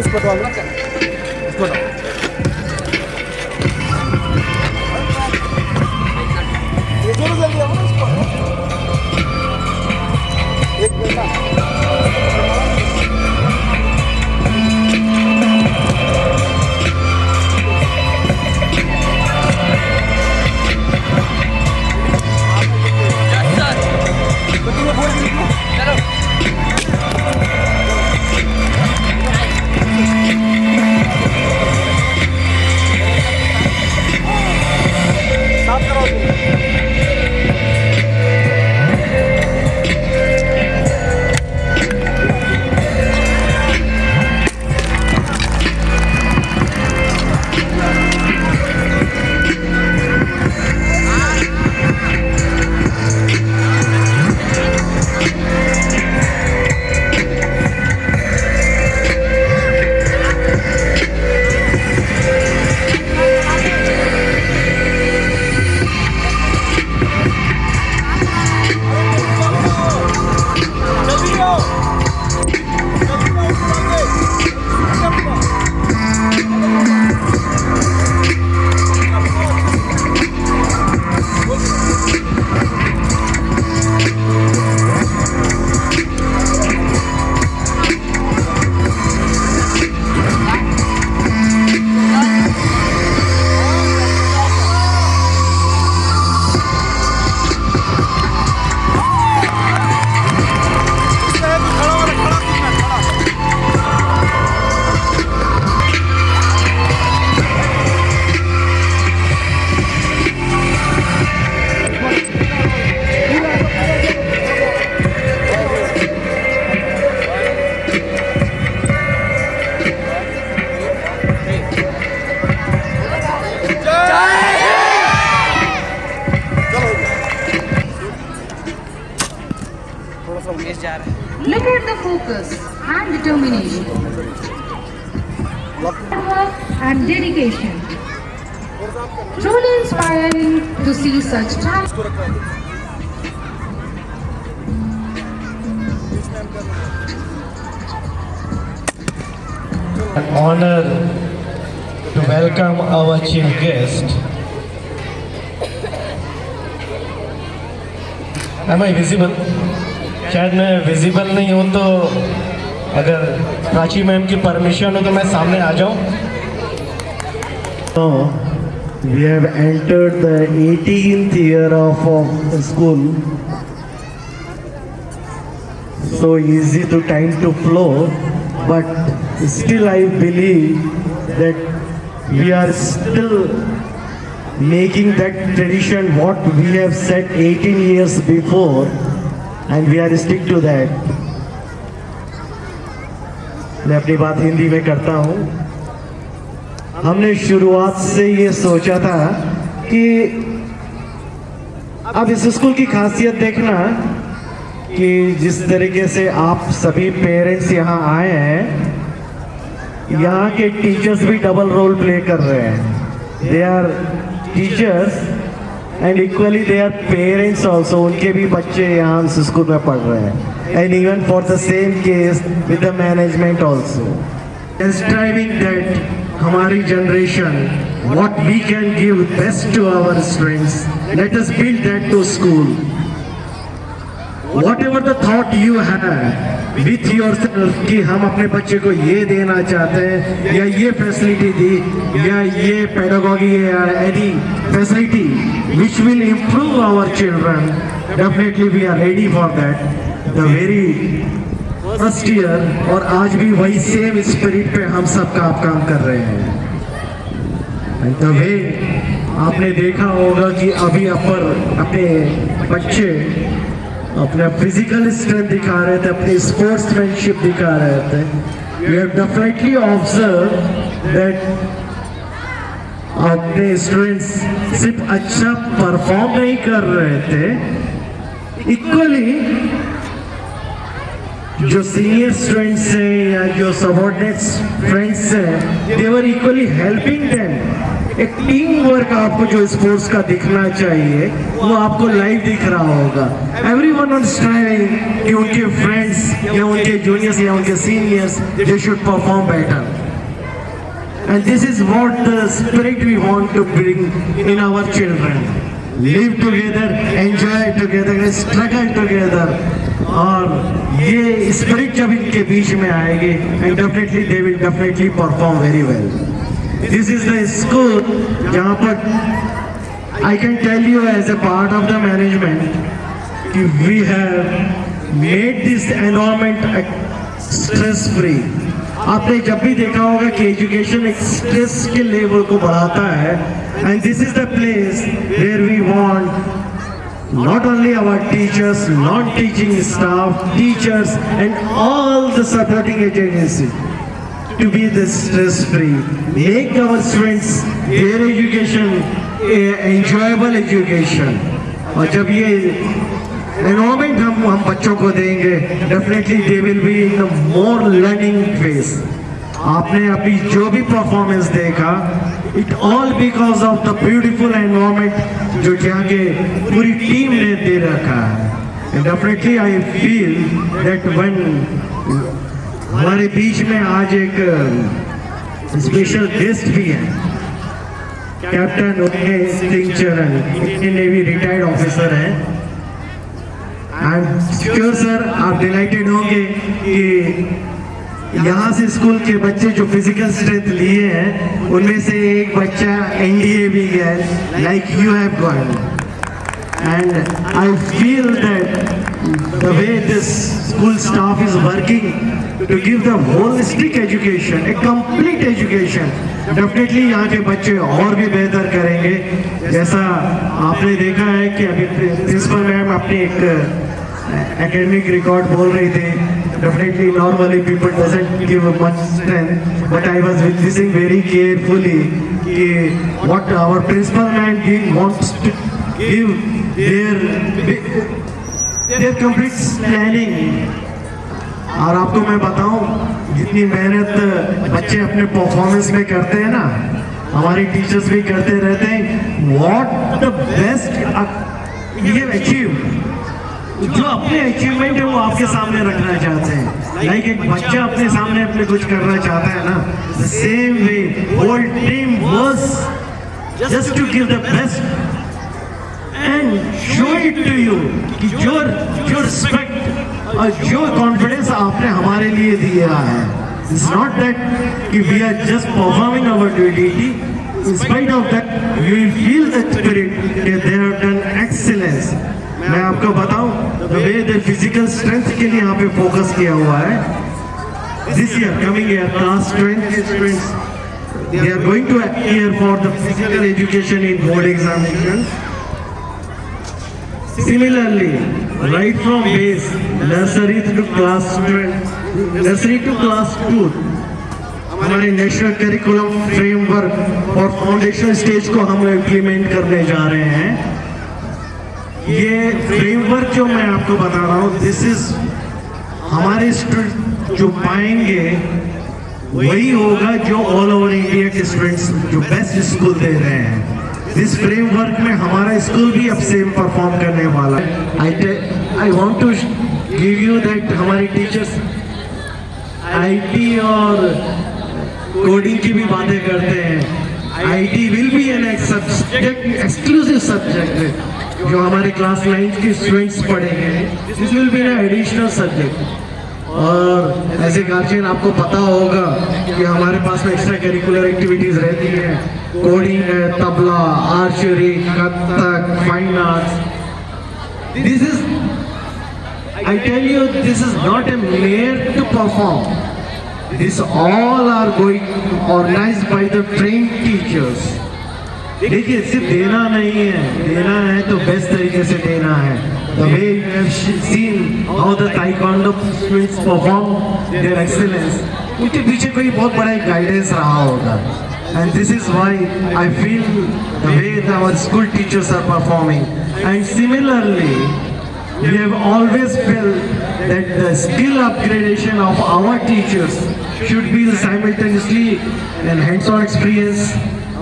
इसको डालो, इसको डालो। ये जो जल्दी आओ इसको। एक minute. Look at the focus and determination, and dedication. Truly inspiring to see such talent. An honor to welcome our chief guest. Am I visible? शायद मैं विजिबल नहीं हूँ, तो अगर प्राची मैम की परमिशन हो तो मैं सामने आ जाऊँ। We have entered the 18th year of school. So easy to time to flow, but still I believe that we are still making that tradition what we have set 18 years before, and we are stick to that. मैं अपनी बात हिंदी में करता हूँ। हमने शुरुआत से ये सोचा था कि अब इस स्कूल की खासियत देखना कि जिस तरीके से आप सभी पेरेंट्स यहाँ आए हैं, यहाँ के टीचर्स भी डबल रोल प्ले कर रहे हैं। They are teachers and equally they are parents also. उनके भी बच्चे यहाँ इस स्कूल में पढ़ रहे हैं, and even for the same case with the management also. Striving that हमारी generation what we can give best to our strengths, let us build that to school. Whatever the thought you have with yourself कि हम अपने बच्चे को ये देना चाहते हैं या ये फैसिलिटी दी या ये पेडागॉजी या any facility which will improve our children, definitely we are ready for that. The very first year और आज भी वही सेम स्पिरिट पे हम सब काम कर रहे हैं। And the way आपने देखा होगा कि अभी अपने बच्चे अपना फिजिकल स्ट्रेंथ दिखा रहे थे, अपनी स्पोर्ट्समैनशिप दिखा रहे थे। We have definitely observed that अपने स्टूडेंट्स सिर्फ अच्छा परफॉर्म नहीं कर रहे थे, इक्वली जो सीनियर स्टूडेंट्स हैं या जो सबऑर्डिनेट्स फ्रेंड्स हैं, दे वर इक्वली हेल्पिंग देम। एक टीम वर्क आपको जो स्पोर्ट्स का दिखना चाहिए वो आपको लाइव दिख रहा होगा। एवरीवन वांट्स स्ट्राइविंग कि उनके फ्रेंड्स या उनके जूनियर्स या उनके seniors they should perform better. And this is what the spirit we want to bring in our children. Live together, enjoy together, struggle together. और ये spirit जब इनके बीच में आएगी, and definitely they will definitely perform very well. This is the school जहाँ पर I can tell you as a part of the management कि we have made this environment stress free. आपने जब भी देखा होगा कि एजुकेशन एक स्ट्रेस के लेवल को बढ़ाता है, and this is the place where we want not only our teachers, non teaching staff, teachers and all the supporting agency to be the stress free, make our students their education a enjoyable education. और जब ये environment हम बच्चों को देंगे, definitely they will be in a more learning phase. आपने अभी जो भी performance देखा, it all because of the beautiful environment जो यहाँ के पूरी टीम ने दे रखा है. And definitely I feel that when हमारे बीच में आज एक स्पेशल गेस्ट भी है, कैप्टन उदय सिंह चरण, इंडियन नेवी रिटायर्ड ऑफिसर हैं. आई एम श्योर सर आप डिलाइटेड होंगे कि यहाँ से स्कूल के बच्चे जो फिजिकल स्ट्रेंथ लिए हैं उनमें से एक बच्चा एनडीए भी गया, like you have gone. And I feel that the way this school staff is working to give the holistic education, a complete education, definitely यहाँ के बच्चे और भी बेहतर करेंगे. जैसा आपने देखा है कि अभी प्रिंसिपल मैम अपनी एक academic record बोल रही थी. Definitely normally people doesn't give much strength, but I was listening very carefully कि what our principal man wants to give their complete planning. और आपको मैं बताऊं जितनी मेहनत बच्चे अपने परफॉर्मेंस में करते हैं ना, हमारे टीचर्स भी करते रहते हैं. व्हाट द बेस्ट ये अचीव, जो अपने अचीवमेंट है वो आपके सामने रखना चाहते हैं. लाइक एक बच्चा अपने सामने अपने कुछ करना चाहता है ना, the same way whole team works just to give the best and show it to you कि जो रिस्पेक्ट और जो कॉन्फिडेंस आपने हमारे लिए दिया है. It's not that कि we are just performing our duty. In spite of that, you will feel the spirit that they have done excellence. मैं आपको बताऊं the way the physical strength के लिए यहाँ पे फोकस किया हुआ है. This year, coming year, class 20 students, they are going to appear for the physical education in board examinations. Similarly, right from base, nursery to class 2, हमारे national curriculum framework और foundation stage को हम implement करने जा रहे हैं. ये framework जो मैं आपको बता रहा हूँ, दिस इज हमारे स्टूडेंट जो पाएंगे वही होगा जो ऑल ओवर इंडिया के स्टूडेंट्स जो बेस्ट स्कूल दे रहे हैं. इस फ्रेमवर्क में हमारा स्कूल भी अब सेम परफॉर्म करने वाला है. I want to give you that हमारे टीचर्स आईटी और कोडिंग की भी बातें करते हैं. IT will be an subject, exclusive subject जो हमारे क्लास 9 के स्टूडेंट्स पढ़ेंगे. This will be an additional subject. और ऐसे गार्जियन आपको पता होगा कि हमारे पास में एक्स्ट्रा करिकुलर एक्टिविटीज रहती है, कोडिंग है, tabla, archery, Kathak, fine arts. This is, I tell you, this is not a mayor to perform. This all are going organised by the trained teachers. देखिए सिर्फ देना नहीं है, देना है तो बेस्ट तरीके से देना है. The way you have seen how the taekwondo students perform their excellence, उनके पीछे कोई बहुत बड़ा गाइडेंस रहा होगा. And this is why I feel the way our school teachers are performing. And similarly, we have always felt that the skill upgradation of our teachers should be simultaneously and hands-on experience.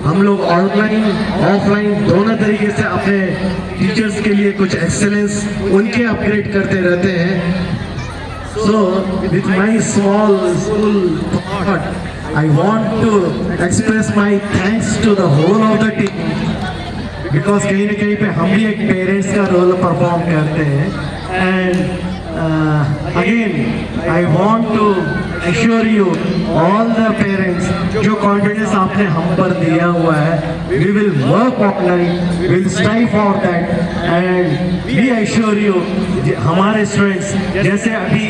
हम लोग online offline दोनों तरीके से अपने teachers के लिए कुछ excellence उनके अपग्रेड करते रहते हैं. So with my small school thought I want to express my thanks to the whole of the team because कहीं न कहीं पे हम भी एक पेरेंट्स का रोल परफॉर्म करते हैं and again I want to assure you all the parents जो confidence आपने हम पर दिया हुआ है we will work on it, we will strive for that and we assure you हमारे स्टूडेंट्स जैसे अभी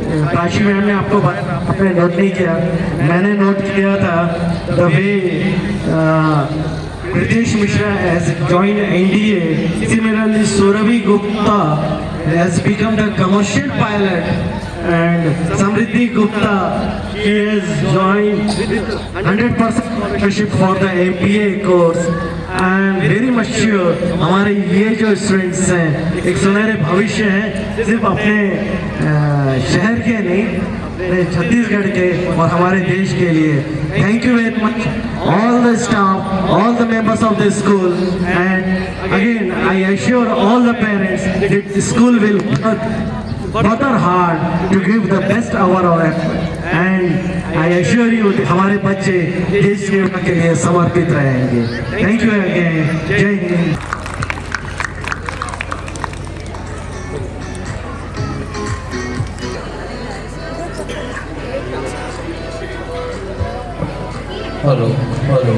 काशी मैम ने आपको आपने नोट नहीं किया मैंने नोट किया था the way Pritesh Mishra has joined NDA. Similarly, Surabhi Gupta has become the commercial pilot, and Samriddhi Gupta she has joined 100% scholarship for the MBA course. I am very much sure हमारे ये जो students हैं एक सुनहरे भविष्य हैं सिर्फ अपने शहर के नहीं छत्तीसगढ़ के और हमारे देश के लिए thank you very much all the staff, all the members of the school and again I assure all the parents that the school will work further hard to give the best hour of effort and I assure you that हमारे बच्चे देश सेवा के लिए समर्पित रहेंगे thank you again जय Hind hello hello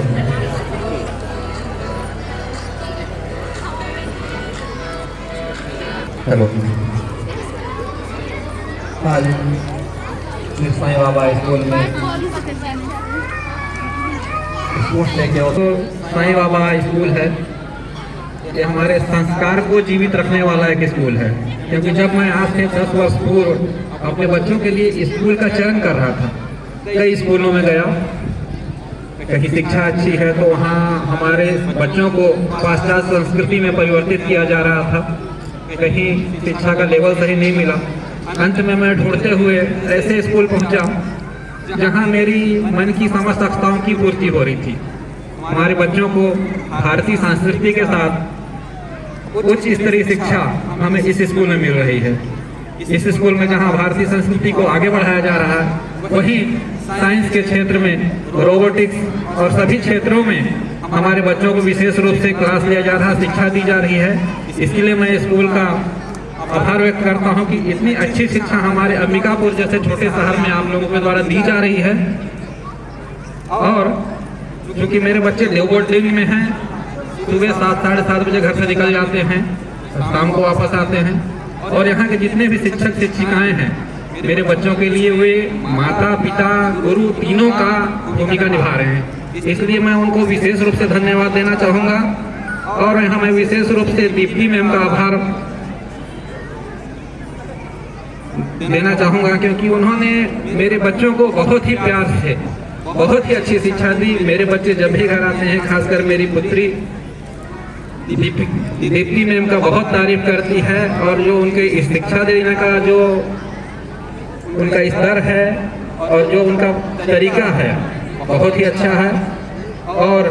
hello आज साईं बाबा स्कूल में स्पोर्ट्स लेके आओ तो साईं बाबा स्कूल है ये हमारे संस्कार को जीवित रखने वाला एक स्कूल है क्योंकि जब मैं आज से 10 वर्ष पूर्व अपने बच्चों के लिए स्कूल का चयन कर रहा था कई स्कूलों में गया कहीं शिक्षा अच्छी है तो वहाँ हमारे बच्चों को पाश्चात्य संस्कृति में परिवर्तित किया जा रहा था कहीं शिक्षा का लेवल सही नहीं मिला अंत में मैं ढूंढते हुए ऐसे स्कूल पहुँचा जहाँ मेरी मन की समस्त आवश्यकताओं की पूर्ति हो रही थी हमारे बच्चों को भारतीय संस्कृति के साथ उच्च स्तरीय शिक्षा हमें इस स्कूल में मिल रही है इस स्कूल में जहाँ भारतीय संस्कृति को आगे बढ़ाया जा रहा है वहीं साइंस के क्षेत्र में रोबोटिक्स और सभी क्षेत्रों में हमारे बच्चों को विशेष रूप से क्लास लिया जा रहा शिक्षा दी जा रही है इसके लिए मैं स्कूल का आभार व्यक्त करता हूं कि इतनी अच्छी शिक्षा हमारे अंबिकापुर जैसे छोटे शहर में आप लोगों के द्वारा दी जा रही है और क्योंकि मेरे बच्चे लेबोरेटरी में हैं सुबह 7 साढ़े 7 बजे घर से निकल जाते हैं शाम को वापस आते हैं और यहाँ के जितने भी शिक्षक शिक्षिकाएं हैं मेरे बच्चों के लिए वे माता पिता गुरु तीनों का भूमिका निभा रहे हैं इसलिए मैं उनको विशेष रूप से धन्यवाद देना चाहूँगा और यहाँ मैं विशेष रूप से दीप्ति मैम का आभार देना चाहूँगा क्योंकि उन्होंने मेरे बच्चों को बहुत ही प्यार से बहुत ही अच्छी शिक्षा दी मेरे बच्चे जब भी घर आते हैं खासकर मेरी पुत्री दीप्ति मैम का बहुत तारीफ करती है और जो उनके शिक्षा देने का जो उनका स्तर है और जो उनका तरीका है बहुत ही अच्छा है और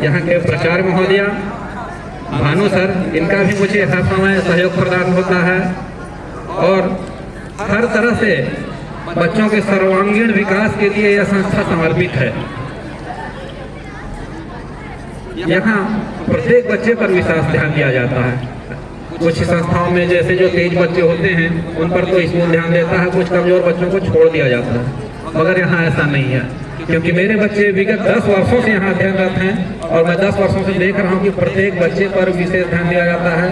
यहाँ के प्रचार महोदया भानु सर इनका भी मुझे हर समय सहयोग प्रदान होता है और हर तरह से बच्चों के सर्वांगीण विकास के लिए यह संस्था समर्पित है यहाँ प्रत्येक बच्चे पर विशेष ध्यान दिया जाता है कुछ संस्थाओं में जैसे जो तेज बच्चे होते हैं उन पर तो स्कूल ध्यान देता है कुछ कमजोर बच्चों को छोड़ दिया जाता है मगर यहाँ ऐसा नहीं है क्योंकि मेरे बच्चे विगत 10 वर्षों से यहाँ अध्ययनरत हैं और मैं 10 वर्षों से देख रहा हूँ कि प्रत्येक बच्चे पर विशेष ध्यान दिया जाता है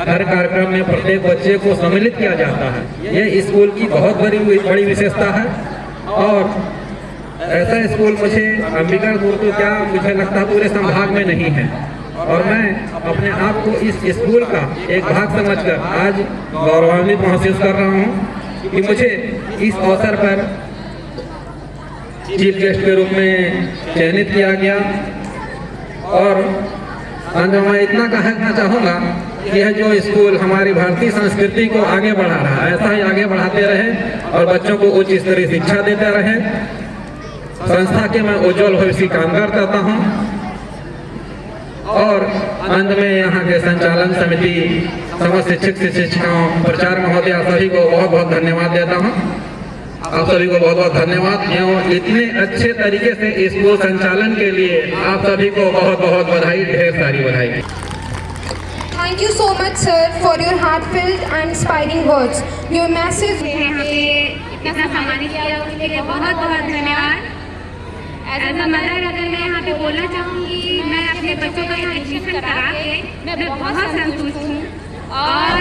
हर कार्यक्रम में प्रत्येक बच्चे को सम्मिलित किया जाता है ये स्कूल की बहुत बड़ी विशेषता है और ऐसा स्कूल मुझे अंबिकापुर तो क्या मुझे लगता है पूरे संभाग में नहीं है और मैं अपने आप को इस स्कूल का एक भाग समझकर आज गौरवान्वित महसूस कर रहा हूँ कि मुझे इस अवसर पर चीफ गेस्ट के रूप में चयनित किया गया और अंत में मैं इतना कहना चाहूँगा कि यह जो स्कूल हमारी भारतीय संस्कृति को आगे बढ़ा रहा है ऐसा ही आगे बढ़ाते रहे और बच्चों को उच्च स्तरीय शिक्षा देते रहे संस्था के मैं उज्जवल भविष्य की कामना करता हूँ और अंत में यहाँ के संचालन समिति समस्त शिक्षक शिक्षिकाओं प्रचार महोदया सभी को बहुत बहुत धन्यवाद देता हूँ आप सभी को बहुत बहुत धन्यवाद एवं इतने अच्छे तरीके से स्कूल संचालन के लिए आप सभी को बहुत बहुत बधाई, ढेर सारी बधाई। Thank you so much, sir, for your heartfelt and inspiring words. Your message. यहाँ पे इतना सम्मानित किया उसके लिए बहुत बहुत धन्यवाद। एज अ मदर अगर मैं यहाँ पे बोलना चाहूँगी, मैं अपने बच्चों का यहाँ एडमिशन करा के मैं बहुत संतुष्ट हूँ और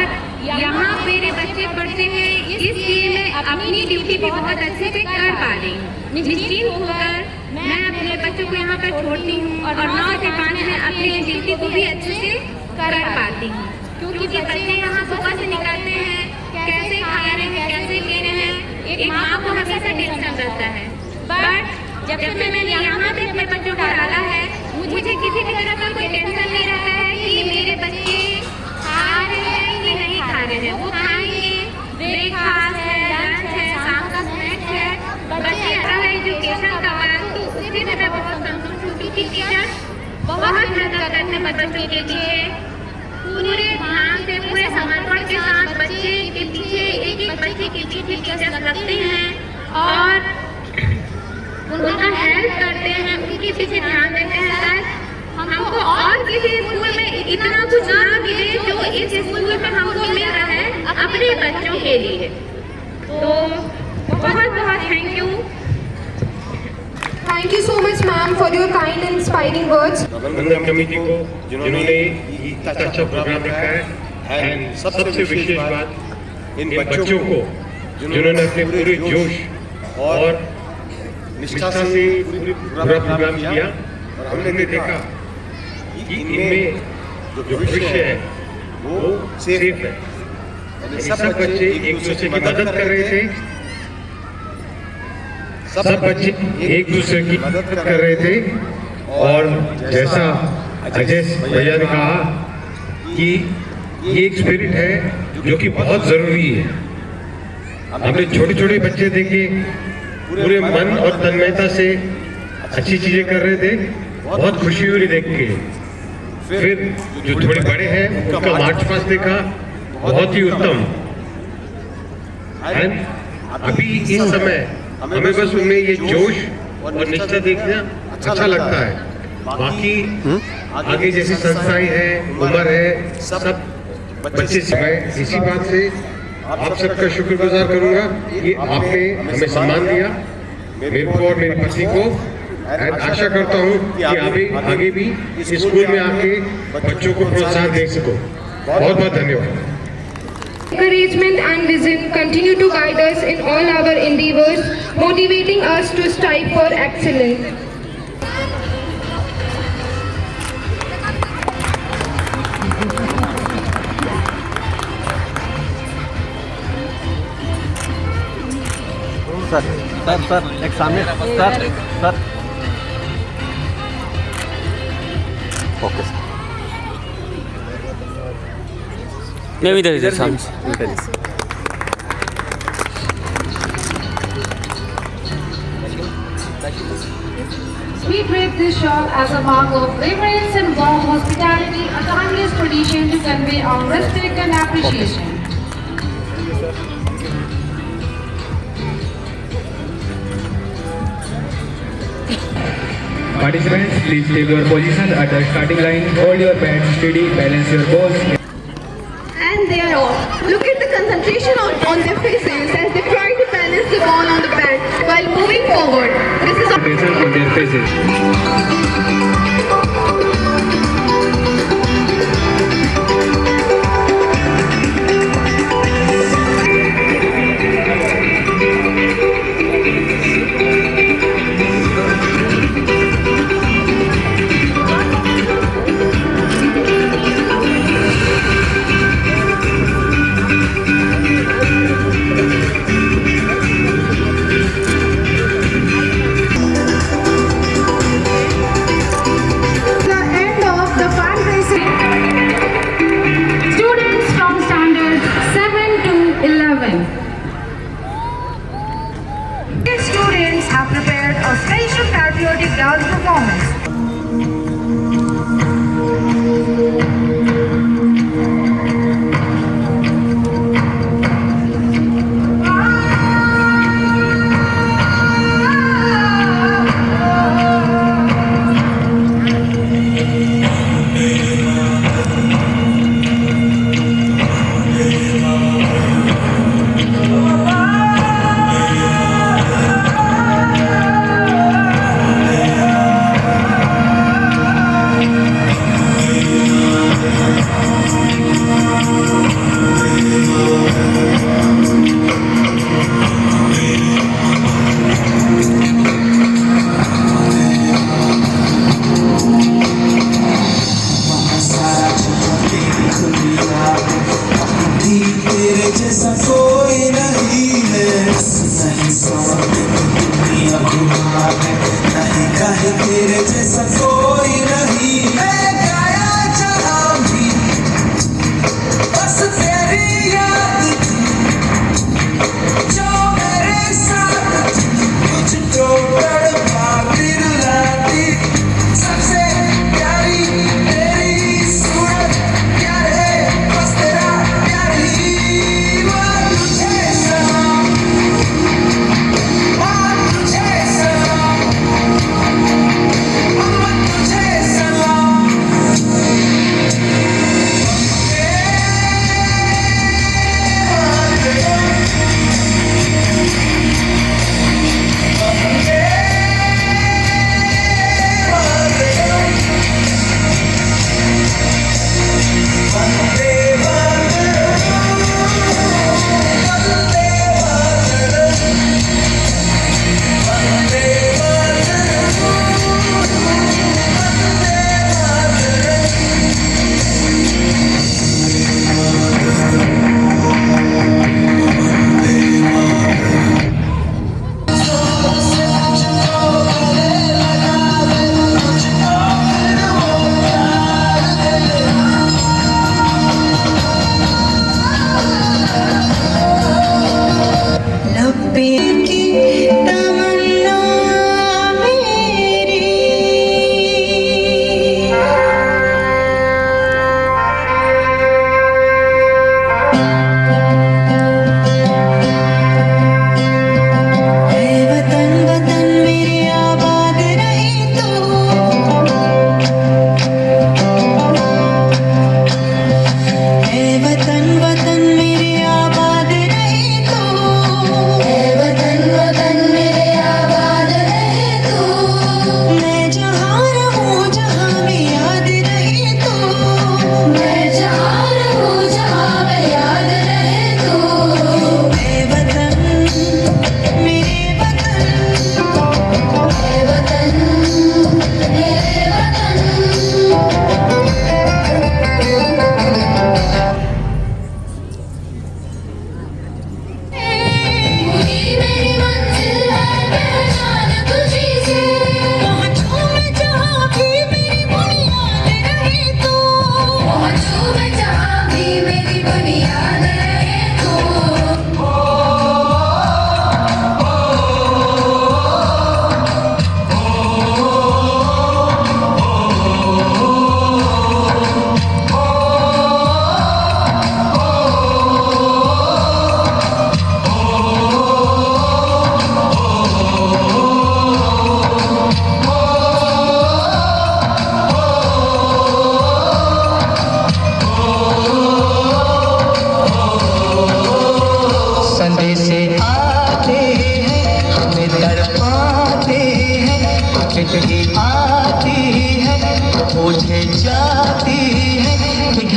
यहाँ मेरे बच्चे पढ़ते हैं, इसलिए मैं अपनी ड्यूटी भी बहुत अच्छे से कर पा रही हूँ। निश्चिंत होकर मैं अपने बच्चों को यहाँ पर छोड़ती हूँ और 9 से 5 में अपनी ड्यूटी को भी अच्छे से कर पाती हूँ, क्योंकि बच्चे यहाँ सुबह से निकलते हैं, कैसे खा रहे हैं, कैसे ले रहे हैं, एक माँ को हमेशा टेंशन रहता है। बट जब से मैंने यहाँ पे अपने बच्चों को डाला है, मुझे किसी भी तरह का कोई टेंशन नहीं रहता है कि मेरे बच्चे खा रहे हैं कि नहीं खा रहे हैं। वो खाएंगे, ब्रेकफास्ट है, लंच है, शाम का स्नैक्स है, बच्चे अच्छा एजुकेशन का वर्क, तो उससे भी मैं बहुत संतुष्ट हूँ क्योंकि टीचर बहुत मेहनत करते हैं बच्चों के लिए, पूरे ध्यान से, पूरे समर्पण के साथ बच्चे के पीछे, एक एक बच्चे के पीछे टीचर लगते हैं और उनका हेल्प करते हैं, उनके पीछे ध्यान देते हैं। सर, हमको और किसी स्कूल में इतना कुछ ना मिले जो इस स्कूल में हमको मिल रहा है अपने बच्चों के लिए। तो बहुत बहुत thank you. Thank you so much, ma'am, for your kind and inspiring words. प्रबंधन कमेटी को जिन्होंने इतना अच्छा प्रोग्राम रखा है, एंड सबसे विशेष बात इन बच्चों को जिन्होंने अपने पूरे जोश और निष्ठा से पूरा प्रोग्राम किया और हमने देखा कि इनमें जो भविष्य है वो सेफ है। सब बच्चे एक दूसरे की मदद कर रहे थे, सब बच्चे एक दूसरे की मदद कर रहे थे और जैसा अजय भैया ने कहा कि ये एक स्पिरिट है जो कि बहुत जरूरी है। हमने छोटे छोटे बच्चे देखे पूरे मन और तन्मयता से अच्छी चीजें कर रहे थे, बहुत खुशी हुई देख के। फिर जो थोड़े बड़े हैं उनका मार्च पास्ट देखा, बहुत ही उत्तम। अभी इस समय हमें बस उनमें ये जोश और निष्ठा देखना अच्छा लगता है। बाकी आगे जैसी संस्थाएं हैं, उम्र है, सब बच्चे मैं इसी बात से आप सबका शुक्रगुजार करूंगा कि आपने हमें सम्मान दिया, मेरे को और मेरी पत्नी को। आशा करता हूं कि आगे भी इस स्कूल में आके बच्चों को प्रोत्साहन दे सको। बहुत बहुत धन्यवाद। Encouragement and vision continue to guide us in all our endeavors, motivating us to strive for excellence. Sir एक सामने सर ओके सर मैं भी इधर सामने We treat this shawl as a mark of reverence and warm hospitality, a timeless tradition to convey our respect and appreciation. Participants, please take your positions at the starting line. Hold your pants steady, balance your balls. And they are off. Look at the concentration on their faces as they try to balance the ball on the pad while moving forward. This is Pressure on their faces.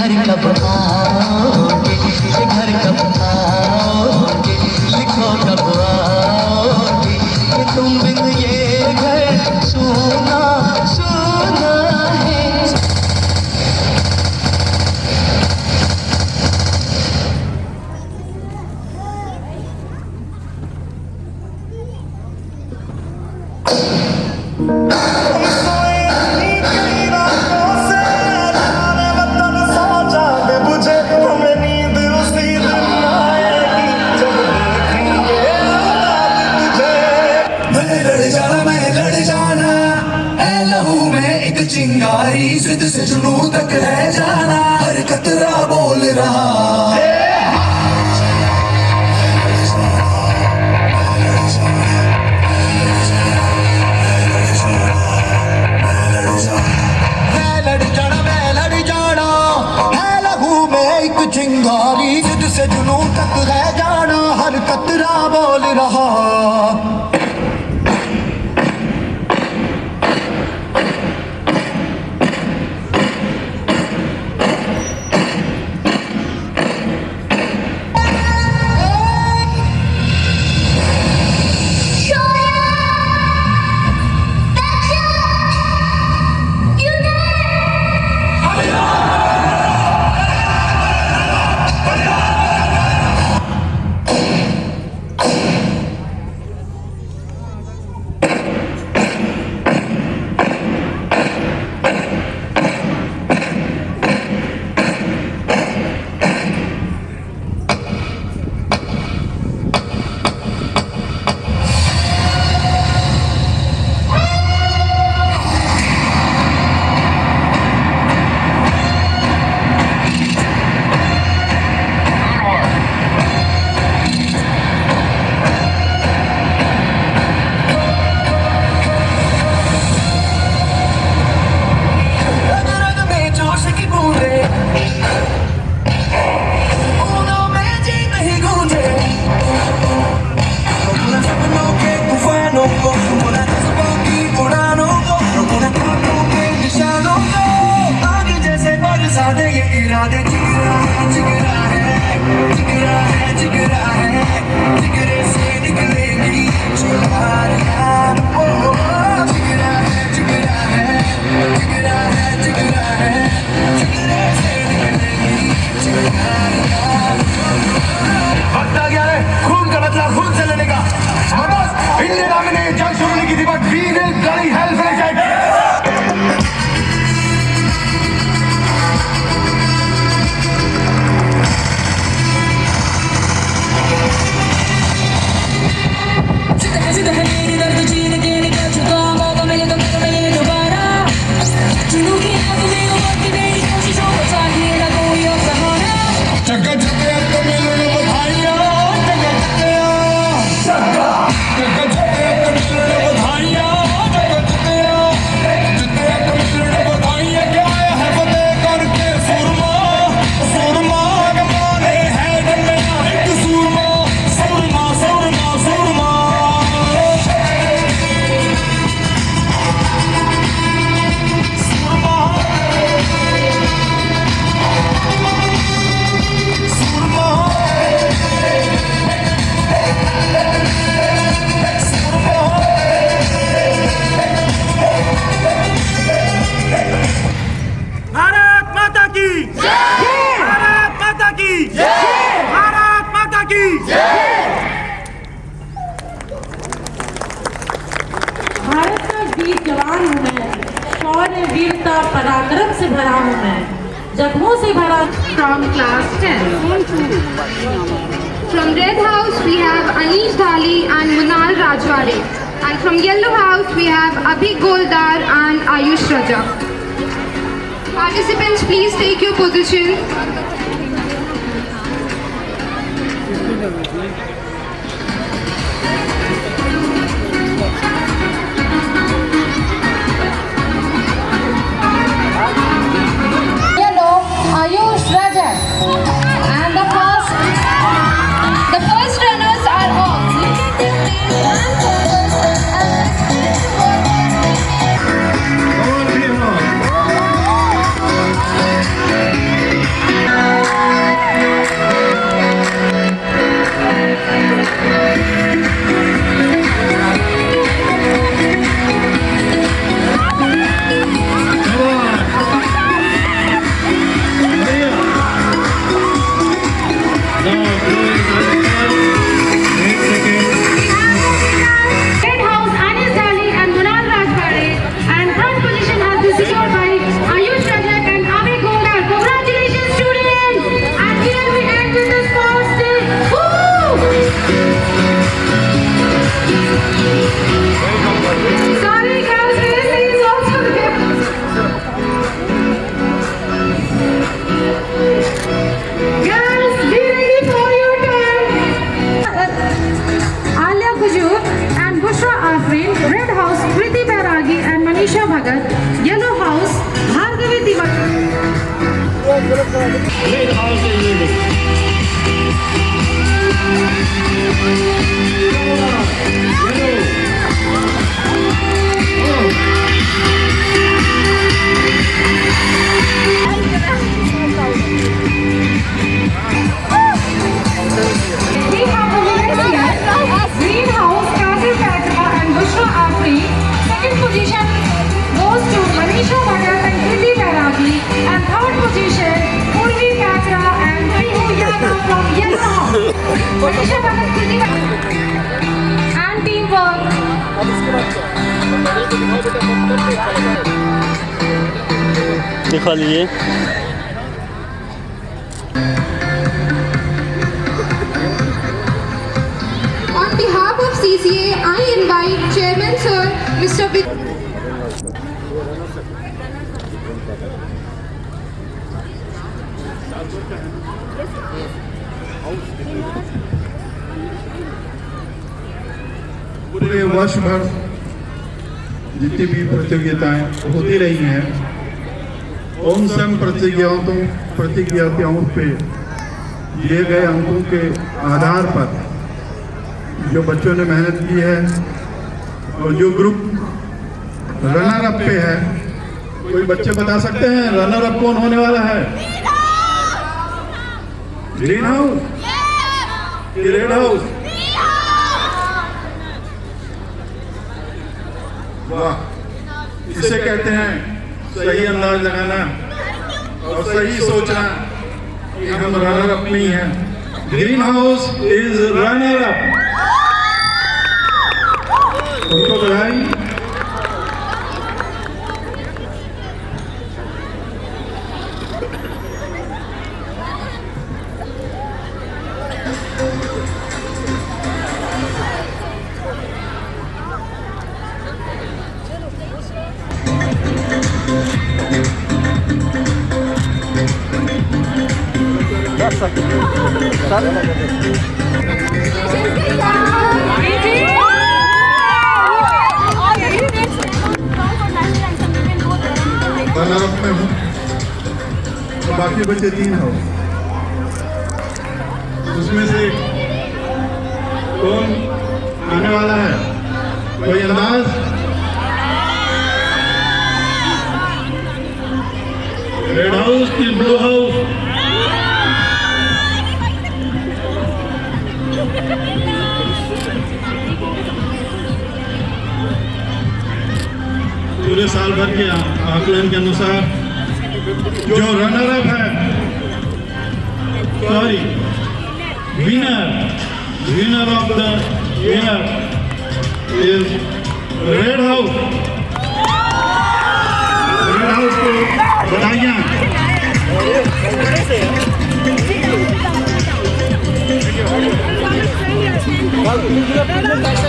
घर कब आओगे, घर कब आओगे, लिखो कब आओगे, कि तुम बिन ये घर सुना सुना है। चिंगारी जिद से जुनू तक रह जाना, हर कतरा बोल रहा है। चिंगारी जिद से जुनू तक रह जाना, हर कतरा बोल रहा। भारत का वीर जवान हूँ मैं, शौर्य वीरता पराक्रम से भरा हूँ मैं, जख्मों से भरा। From class 10. From Red House we have Anish Dhali and Munal Rajwade. And from Yellow House we have Abhi Goldar and Ayush Raja. Participants, please take your position. Ayush Raja. And the first runners are off. Green House is ready. We have the winners here. Greenhouse, Kadir Patra and Bushra Afri. Second position goes to Manisha Bhagat and Kriti Bairagi. And third position, Purvi Patra and Prihu Yadav from Yellow House. Manisha Bhagat, Kriti Bairagi. And teamwork. दिखा लीजिए On behalf of CCA, I invite Chairman Sir, Mr. पूरे वर्ष भर जितनी भी प्रतियोगिताएं होती रही हैं उन सब प्रतियोगिताओं पे दिए गए अंकों के आधार पर जो बच्चों ने मेहनत की है और जो ग्रुप रनर अप पे है, कोई बच्चे बता सकते हैं रनर अप कौन होने वाला है? ग्रीन हाउस कि रेड हाउस? वाह, इसे कहते हैं सही अंदाज लगाना और सही सोचना कि हम रनर अप नहीं हैं। Green house is runner up. उनको बधाई। रनर-अप में हूँ, तो बाकी बच्चे 3 हो, उसमें से कौन आने वाला है? कोई अंदाज? रेड हाउस की ब्लू हाउस? पूरे साल भर के आकलन के अनुसार जो रनर अप है, sorry winner of the winner is red house. Red house को बधाइयाँ।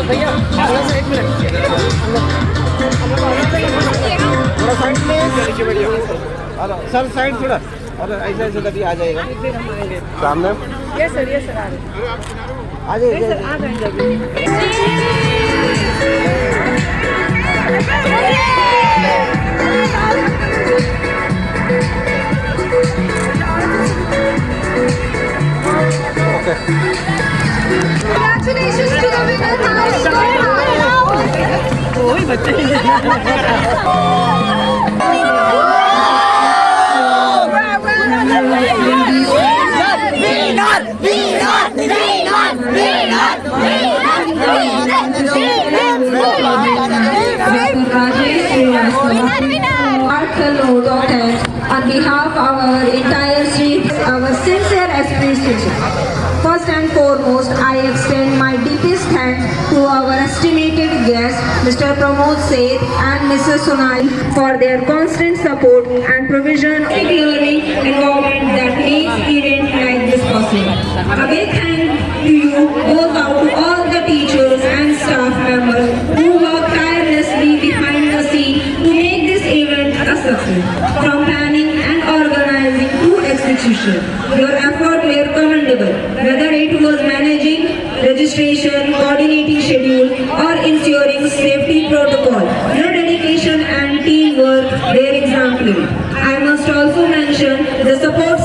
भैया थोड़ा सा 1 मिनट थोड़ा साइड में सर साइड थोड़ा और ऐसे ऐसे कभी आ जाएगा सामने। यस सर आ जाइए सर आ जाइए। Congratulations to the winner. कोई बच्चे On behalf of our entire street, our sincere appreciation. First and foremost, I extend my deepest thanks to our estimated guests, Mr. Pramod Seth and Mrs. Sonali, for their constant support and provision of a learning environment that makes events like this possible. A big thank to you goes out to all the teachers and staff members who work tirelessly behind the scene to make this event a success. From planning and organizing to execution, your effort were commendable. Whether it was managing registration, coordinating schedule, or ensuring safety protocol, your dedication and teamwork were exemplary. I must also mention the support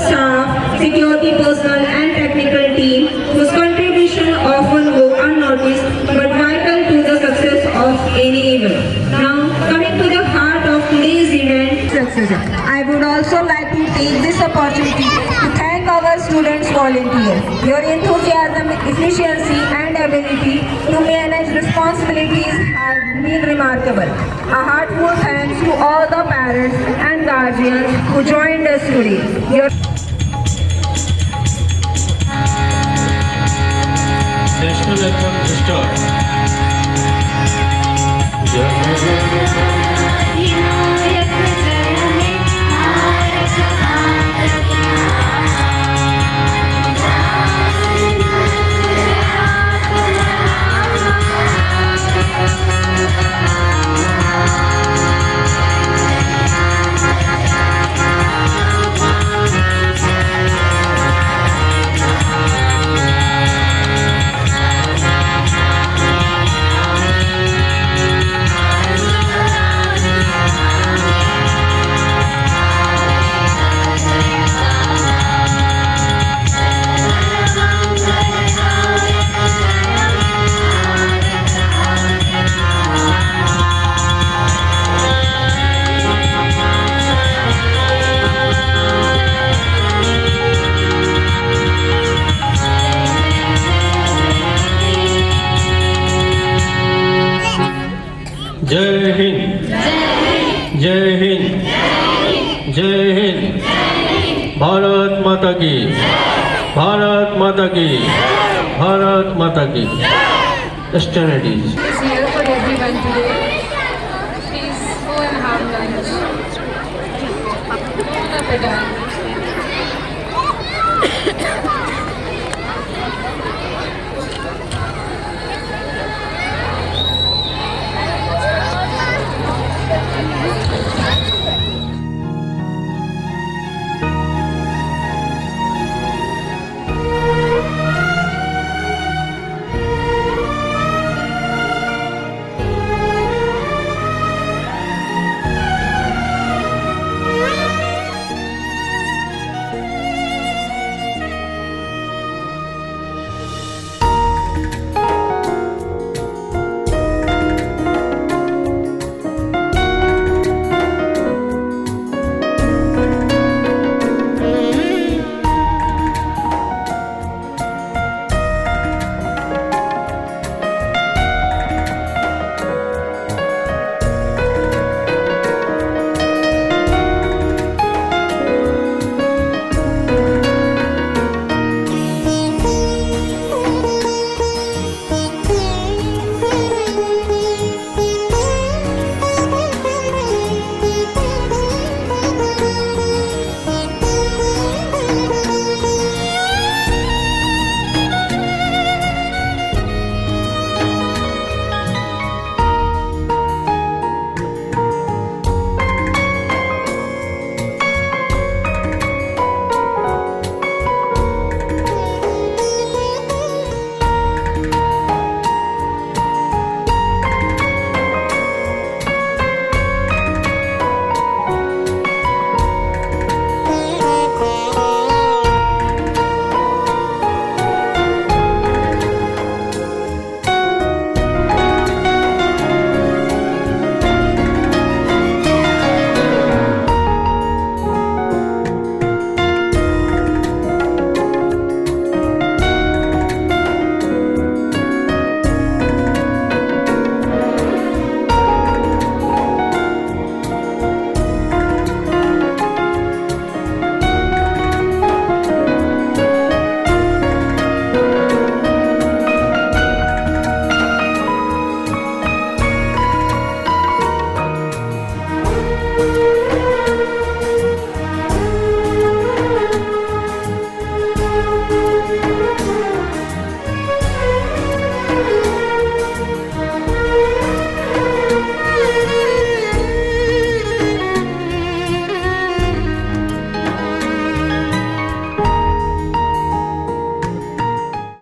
personal and technical team whose contribution often go unnoticed but vital to the success of any event. Now, coming to the heart of today's event, I would also like to take this opportunity to thank our students volunteers. Your enthusiasm, efficiency and ability to manage responsibilities have been remarkable. A heartfelt thanks to all the parents and guardians who joined us today. National anthem restored. जय हिंद, जय हिंद, जय हिंद, भारत माता की, भारत माता की, भारत माता की. Festivities. It's here for everyone today. Please go and have lunch. Have a done.